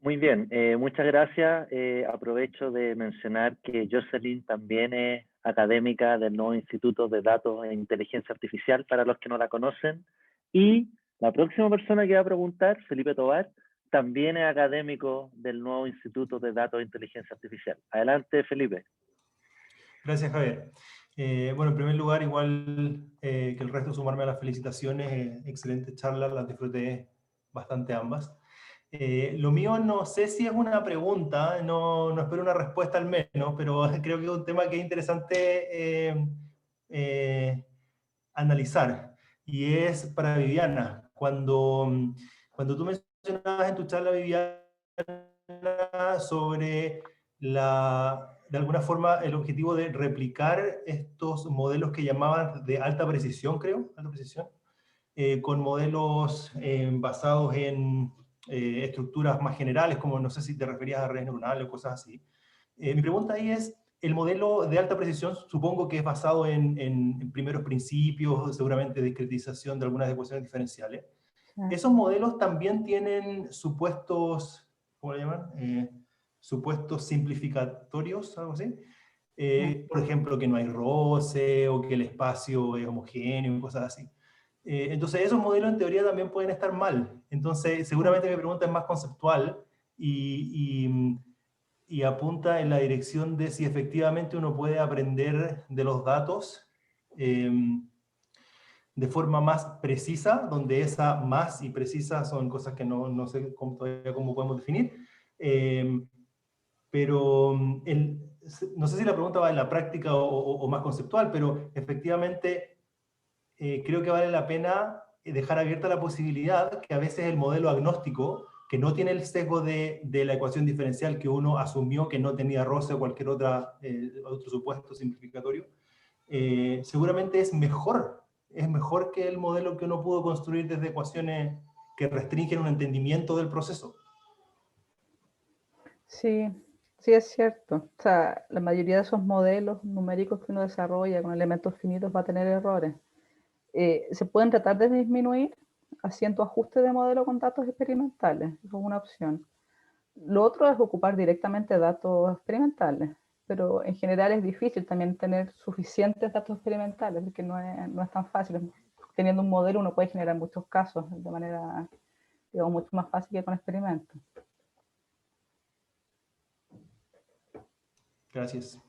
Muy bien, muchas gracias. Aprovecho de mencionar que Jocelyn también es académica del nuevo Instituto de Datos e Inteligencia Artificial, para los que no la conocen. Y la próxima persona que va a preguntar, Felipe Tovar, también es académico del nuevo Instituto de Datos e Inteligencia Artificial. Adelante, Felipe. Gracias, Javier. Bueno, en primer lugar, igual que el resto, sumarme a las felicitaciones. Excelente charla, las disfruté bastante ambas. Lo mío no sé si es una pregunta, no espero una respuesta al menos, pero creo que es un tema que es interesante analizar, y es para Viviana. Cuando tú mencionabas en tu charla, Viviana, sobre de alguna forma el objetivo de replicar estos modelos que llamaban de alta precisión, creo, alta precisión, con modelos basados en estructuras más generales, como no sé si te referías a redes neuronales o cosas así. Mi pregunta ahí es, el modelo de alta precisión supongo que es basado en primeros principios, seguramente de discretización de algunas ecuaciones diferenciales. ¿Esos modelos también tienen supuestos, ¿cómo le llaman? Supuestos simplificatorios, algo así? Por ejemplo, que no hay roce, o que el espacio es homogéneo, cosas así. Entonces, esos modelos en teoría también pueden estar mal. Entonces, seguramente mi pregunta es más conceptual y apunta en la dirección de si efectivamente uno puede aprender de los datos de forma más precisa, donde esa más y precisa son cosas que no sé todavía cómo podemos definir. Pero no sé si la pregunta va en la práctica o más conceptual, pero efectivamente creo que vale la pena dejar abierta la posibilidad que a veces el modelo agnóstico, que no tiene el sesgo de la ecuación diferencial que uno asumió que no tenía roce o cualquier otro supuesto simplificatorio, seguramente es mejor que el modelo que uno pudo construir desde ecuaciones que restringen un entendimiento del proceso. Sí, sí es cierto. O sea, la mayoría de esos modelos numéricos que uno desarrolla con elementos finitos va a tener errores. Se pueden tratar de disminuir haciendo ajustes de modelo con datos experimentales, es una opción. Lo otro es ocupar directamente datos experimentales, pero en general es difícil también tener suficientes datos experimentales, porque no es tan fácil. Teniendo un modelo uno puede generar muchos casos de manera, digamos, mucho más fácil que con experimentos. Gracias.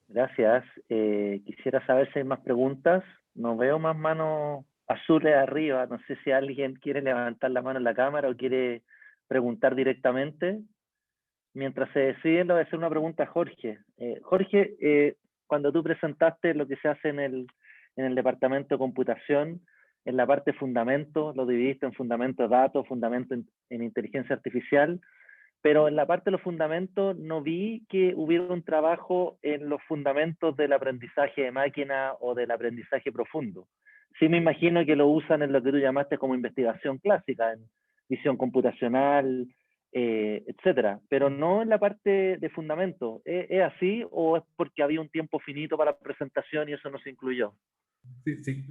Gracias. Quisiera saber si hay más preguntas. No veo más manos azules arriba. No sé si alguien quiere levantar la mano en la cámara o quiere preguntar directamente. Mientras se deciden, le voy a hacer una pregunta a Jorge. Jorge, cuando tú presentaste lo que se hace en el departamento de computación, en la parte de fundamentos, lo dividiste en fundamentos de datos, fundamentos en inteligencia artificial, pero en la parte de los fundamentos no vi que hubiera un trabajo en los fundamentos del aprendizaje de máquina o del aprendizaje profundo. Sí me imagino que lo usan en lo que tú llamaste como investigación clásica, en visión computacional, etcétera, pero no en la parte de fundamentos. ¿Es así o es porque había un tiempo finito para la presentación y eso no se incluyó? Sí.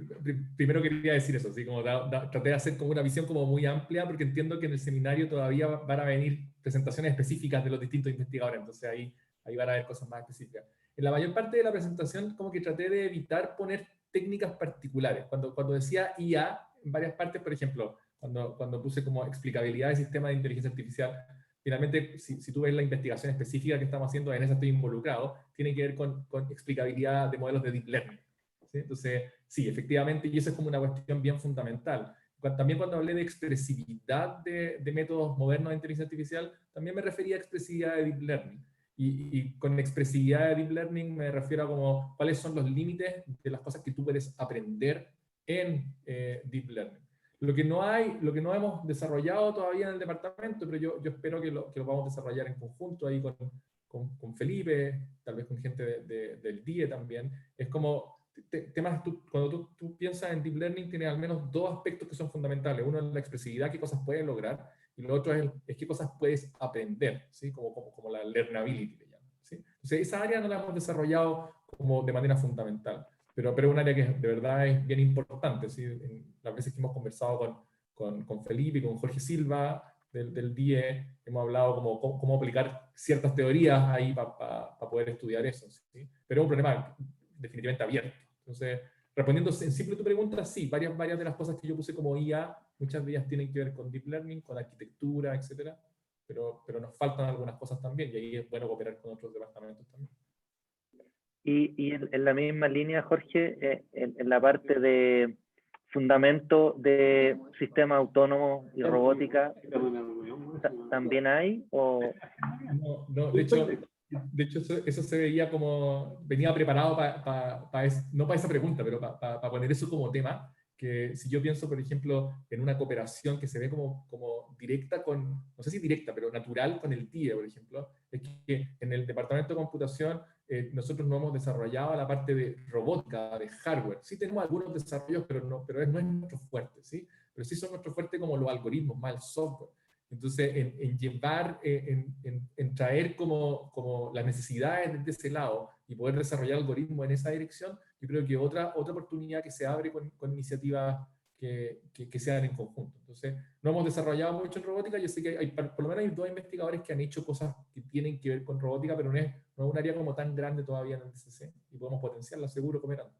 Primero quería decir eso, ¿sí? Como traté de hacer como una visión como muy amplia, porque entiendo que en el seminario todavía van a venir presentaciones específicas de los distintos investigadores, entonces ahí van a haber cosas más específicas. En la mayor parte de la presentación como que traté de evitar poner técnicas particulares. Cuando decía IA, en varias partes, por ejemplo, cuando puse como explicabilidad del sistema de inteligencia artificial, finalmente, si tú ves la investigación específica que estamos haciendo, en esa estoy involucrado, tiene que ver con explicabilidad de modelos de deep learning. ¿Sí? Entonces, sí, efectivamente, y eso es como una cuestión bien fundamental. También cuando hablé de expresividad de métodos modernos de inteligencia artificial, también me refería a expresividad de deep learning. Y con expresividad de deep learning me refiero a como cuáles son los límites de las cosas que tú puedes aprender en deep learning. Lo que no hemos desarrollado todavía en el departamento, pero yo espero que lo vamos a desarrollar en conjunto ahí con Felipe, tal vez con gente del DIE también, es como temas, cuando tú piensas en deep learning, tienes al menos dos aspectos que son fundamentales. Uno es la expresividad, qué cosas puedes lograr, y lo otro es qué cosas puedes aprender, ¿sí? como la learnability, le llaman, ¿sí? Entonces, esa área no la hemos desarrollado como de manera fundamental, pero es un área que de verdad es bien importante, ¿sí? En las veces que hemos conversado con Felipe y con Jorge Silva del DIE, hemos hablado cómo aplicar ciertas teorías ahí para poder estudiar eso, ¿sí? Pero es un problema definitivamente abierto. Entonces, respondiendo en simple tu pregunta, sí, varias de las cosas que yo puse como IA, muchas de ellas tienen que ver con deep learning, con arquitectura, etcétera, pero nos faltan algunas cosas también, y ahí es bueno cooperar con otros departamentos también. Y en la misma línea, Jorge, en la parte de fundamento de sistemas autónomos y robótica, ¿también hay? ¿O? No, de hecho eso se veía como, venía preparado no para esa pregunta, pero para poner eso como tema, que si yo pienso, por ejemplo, en una cooperación que se ve como directa no sé si directa, pero natural con el TIE, por ejemplo, es que en el departamento de computación nosotros no hemos desarrollado la parte de robótica, de hardware. Sí tenemos algunos desarrollos, pero no es nuestro fuerte, ¿sí? Pero sí son nuestro fuerte como los algoritmos, más el software. Entonces, en llevar, en traer como las necesidades de ese lado y poder desarrollar algoritmos en esa dirección, yo creo que otra oportunidad que se abre con iniciativas que se dan en conjunto. Entonces, no hemos desarrollado mucho en robótica. Yo sé que por lo menos hay 2 investigadores que han hecho cosas que tienen que ver con robótica, pero no es un área como tan grande todavía en el DCC, y podemos potenciarla seguro cooperando.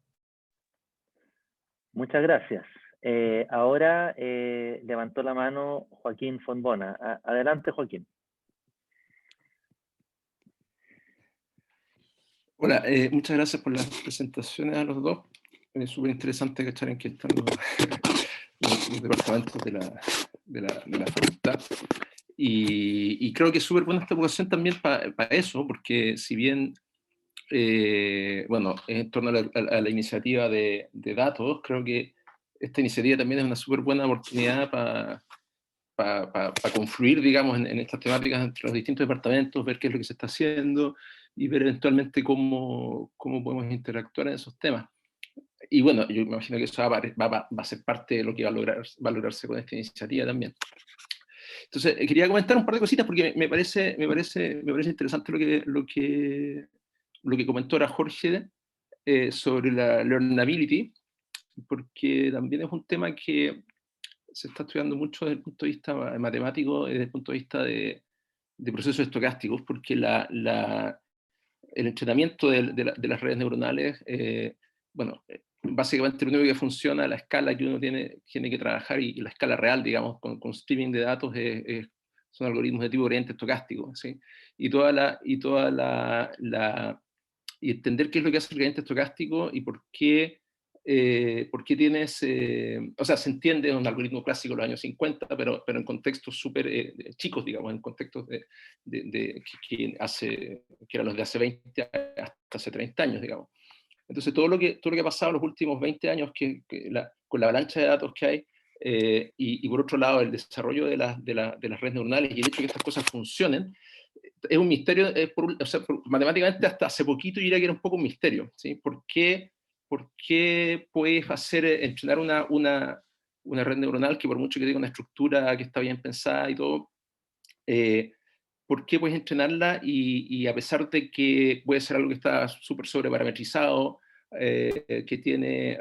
Muchas gracias. Ahora levantó la mano Joaquín Fontbona. Adelante, Joaquín. Hola, muchas gracias por las presentaciones a los dos. Es súper interesante cachar en qué están los departamentos de la facultad. Y creo que es súper buena esta ocasión también para eso, porque si bien bueno, en torno a la iniciativa de datos, creo que esta iniciativa también es una súper buena oportunidad para confluir, digamos, en estas temáticas entre los distintos departamentos, ver qué es lo que se está haciendo y ver eventualmente cómo podemos interactuar en esos temas. Y bueno, yo me imagino que eso va a ser parte de lo que va a lograrse con esta iniciativa también. Entonces, quería comentar un par de cositas porque me parece interesante lo que comentó ahora Jorge sobre la learnability, porque también es un tema que se está estudiando mucho desde el punto de vista matemático, desde el punto de vista de procesos estocásticos, porque el entrenamiento de las redes neuronales, bueno, básicamente lo único que funciona a la escala que uno tiene que trabajar y la escala real, digamos, con streaming de datos son algoritmos de tipo gradiente estocástico, ¿sí? Y entender qué es lo que hace el gradiente estocástico y por qué tienes, o sea, se entiende en un algoritmo clásico de los años 50, pero en contextos súper chicos, digamos, en contextos que eran los de hace 20 hasta hace 30 años, digamos. Entonces, todo lo que ha pasado en los últimos 20 años con la avalancha de datos que hay, y por otro lado, el desarrollo de las redes neuronales y el hecho de que estas cosas funcionen, es un misterio, o sea, matemáticamente hasta hace poquito yo diría que era un poco un misterio, ¿sí? ¿Por qué puedes entrenar una red neuronal que por mucho que tenga una estructura que está bien pensada y todo, por qué puedes entrenarla y a pesar de que puede ser algo que está súper sobreparametrizado, que tiene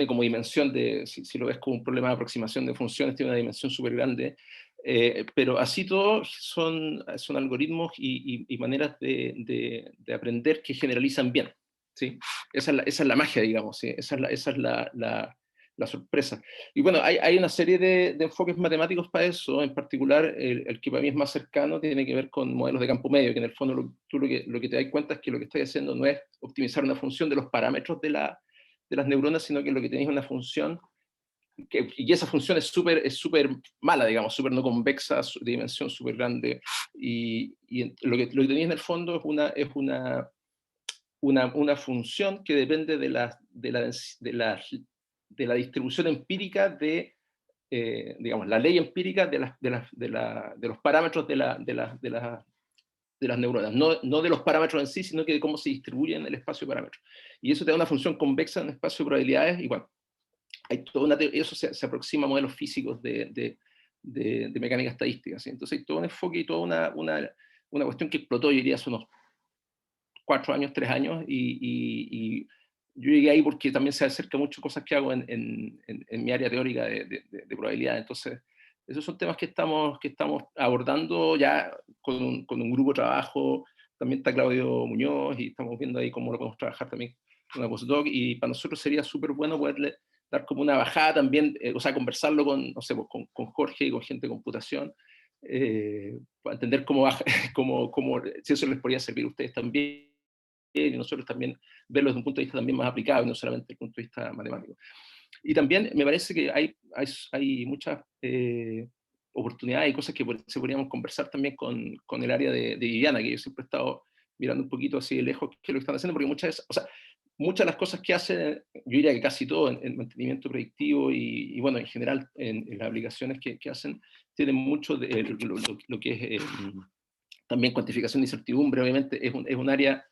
como dimensión si lo ves como un problema de aproximación de funciones, tiene una dimensión súper grande, pero así todo son algoritmos y maneras de aprender que generalizan bien, ¿sí? Esa es la magia, digamos, ¿sí? Esa es la sorpresa. Y bueno, hay una serie de enfoques matemáticos para eso, en particular el que para mí es más cercano tiene que ver con modelos de campo medio, que en el fondo tú lo que te das cuenta es que lo que estás haciendo no es optimizar una función de los parámetros de las neuronas, sino que lo que tenés es una función y esa función es súper mala, digamos, súper no convexa, de dimensión súper grande, y lo que tenéis en el fondo es una función que depende de la distribución empírica digamos, la ley empírica de los parámetros de las neuronas, no de los parámetros en sí, sino que de cómo se distribuyen el espacio de parámetros. Y eso te da una función convexa en el espacio de probabilidades, y bueno, eso se aproxima a modelos físicos de mecánica estadística, ¿sí? Entonces hay todo un enfoque y toda una cuestión que explotó, yo diría, hace unos 4 años, 3 años, y yo llegué ahí porque también se acerca mucho cosas que hago en mi área teórica de probabilidad. Entonces, esos son temas que estamos abordando ya con un grupo de trabajo. También está Claudio Muñoz y estamos viendo ahí cómo lo podemos trabajar también con una postdoc, y para nosotros sería súper bueno poderle dar como una bajada también, o sea, conversarlo con, no sé, con Jorge y con gente de computación, para entender si eso les podría servir a ustedes también, y nosotros también verlo desde un punto de vista también más aplicado, y no solamente desde el punto de vista matemático. Y también me parece que hay muchas oportunidades y cosas que se podríamos conversar también con el área de Viviana, que yo siempre he estado mirando un poquito así de lejos qué es lo que están haciendo, porque muchas de las cosas que hacen, yo diría que casi todo en mantenimiento predictivo y bueno, en general en las aplicaciones que hacen, tienen mucho de lo que es también cuantificación de incertidumbre. Obviamente es un área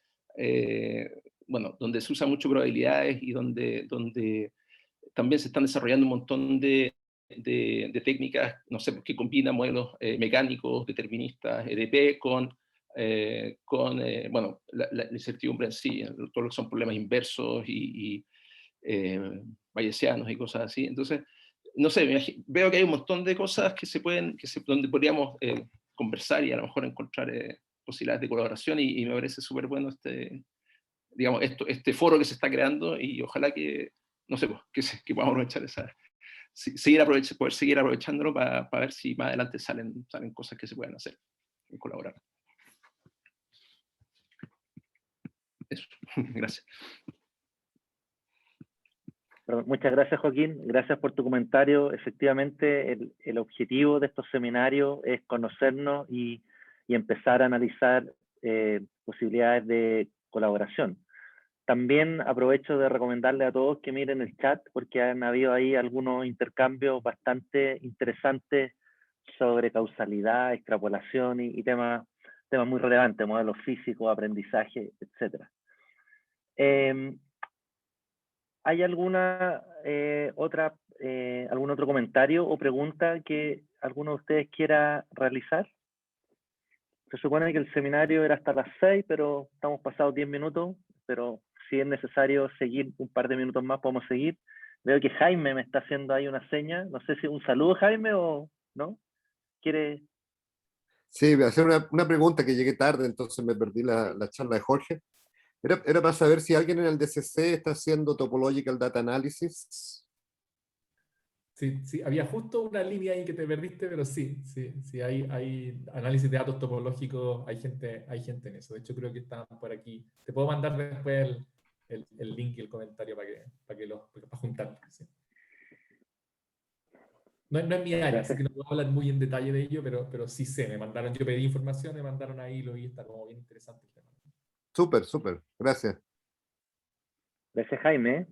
bueno, donde se usa mucho probabilidades y donde también se están desarrollando un montón de técnicas, no sé, que combinan modelos mecánicos, deterministas, EDP, con bueno, la incertidumbre en sí, todo lo que son problemas inversos y bayesianos y cosas así. Entonces, no sé, veo que hay un montón de cosas donde podríamos conversar y a lo mejor encontrar posibilidades de colaboración, y me parece súper bueno digamos, este foro que se está creando, y ojalá que, no sé, que podamos aprovechar poder seguir aprovechándolo para ver si más adelante salen cosas que se pueden hacer y colaborar. Eso. Gracias. Muchas gracias, Joaquín. Gracias por tu comentario. Efectivamente, el objetivo de estos seminarios es conocernos y empezar a analizar posibilidades de colaboración. También aprovecho de recomendarle a todos que miren el chat, porque han habido ahí algunos intercambios bastante interesantes sobre causalidad, extrapolación y temas muy relevantes, modelos físicos, aprendizaje, etc. ¿Hay alguna algún otro comentario o pregunta que alguno de ustedes quiera realizar? Se supone que el seminario era hasta las 6, pero estamos pasados 10 minutos, pero si es necesario seguir un par de minutos más, podemos seguir. Veo que Jaime me está haciendo ahí una seña. No sé si un saludo, Jaime, o no. ¿Quiere? Sí, voy a hacer una pregunta que llegué tarde, entonces me perdí la charla de Jorge. Era para saber si alguien en el DCC está haciendo Topological Data Analysis. Sí, había justo una línea ahí que te perdiste, pero sí, hay análisis de datos topológicos, hay gente en eso. De hecho, creo que están por aquí. Te puedo mandar después el link y el comentario para juntarlo. Sí. No es mi área, así que no puedo hablar muy en detalle de ello, pero sí sé, yo pedí información, me mandaron ahí, lo vi, está como bien interesante el tema. Súper, gracias. Gracias, Jaime.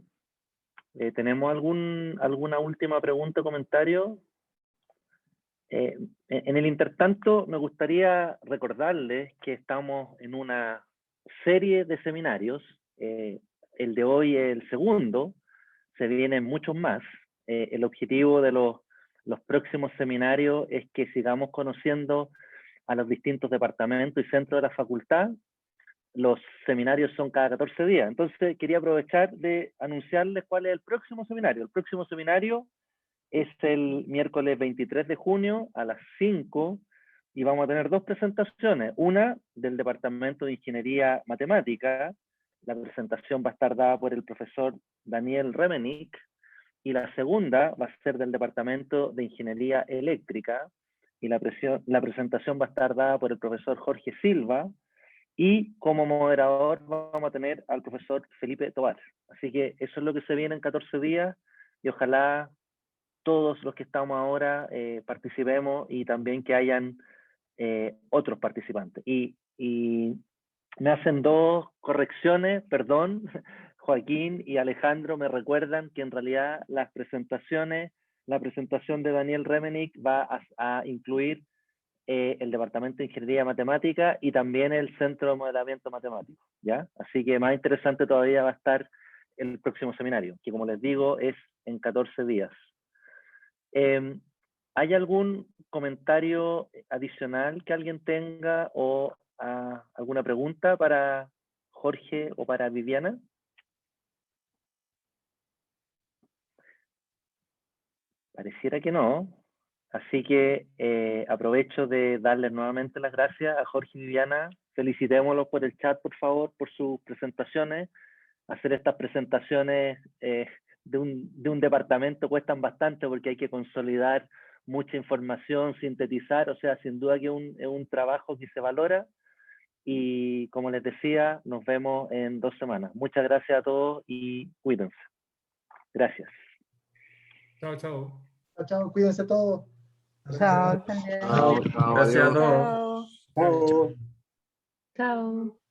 ¿Tenemos alguna última pregunta o comentario? En el intertanto, me gustaría recordarles que estamos en una serie de seminarios. El de hoy es el segundo, se vienen muchos más. El objetivo de los próximos seminarios es que sigamos conociendo a los distintos departamentos y centros de la facultad. Los seminarios son cada 14 días. Entonces, quería aprovechar de anunciarles cuál es el próximo seminario. El próximo seminario es el miércoles 23 de junio a las 5 y vamos a tener dos presentaciones. Una del Departamento de Ingeniería Matemática. La presentación va a estar dada por el profesor Daniel Remenick. Y la segunda va a ser del Departamento de Ingeniería Eléctrica. Y la presentación va a estar dada por el profesor Jorge Silva. Y como moderador vamos a tener al profesor Felipe Tobar. Así que eso es lo que se viene en 14 días y ojalá todos los que estamos ahora participemos y también que hayan otros participantes. Y me hacen dos correcciones, perdón, Joaquín y Alejandro me recuerdan que en realidad la presentación de Daniel Remenick va a incluir el Departamento de Ingeniería Matemática y también el Centro de Modelamiento Matemático, ¿ya? Así que más interesante todavía va a estar el próximo seminario, que como les digo, es en 14 días. ¿Hay algún comentario adicional que alguien tenga o alguna pregunta para Jorge o para Viviana? Pareciera que no. Así que aprovecho de darles nuevamente las gracias a Jorge y Viviana. Felicitémoslos por el chat, por favor, por sus presentaciones. Hacer estas presentaciones de un departamento cuestan bastante porque hay que consolidar mucha información, sintetizar. O sea, sin duda que es un trabajo que se valora. Y como les decía, nos vemos en 2 semanas. Muchas gracias a todos y cuídense. Gracias. Chao. Chao, cuídense todos. Chao, Gracias a todos. Chao. Chao. Chao.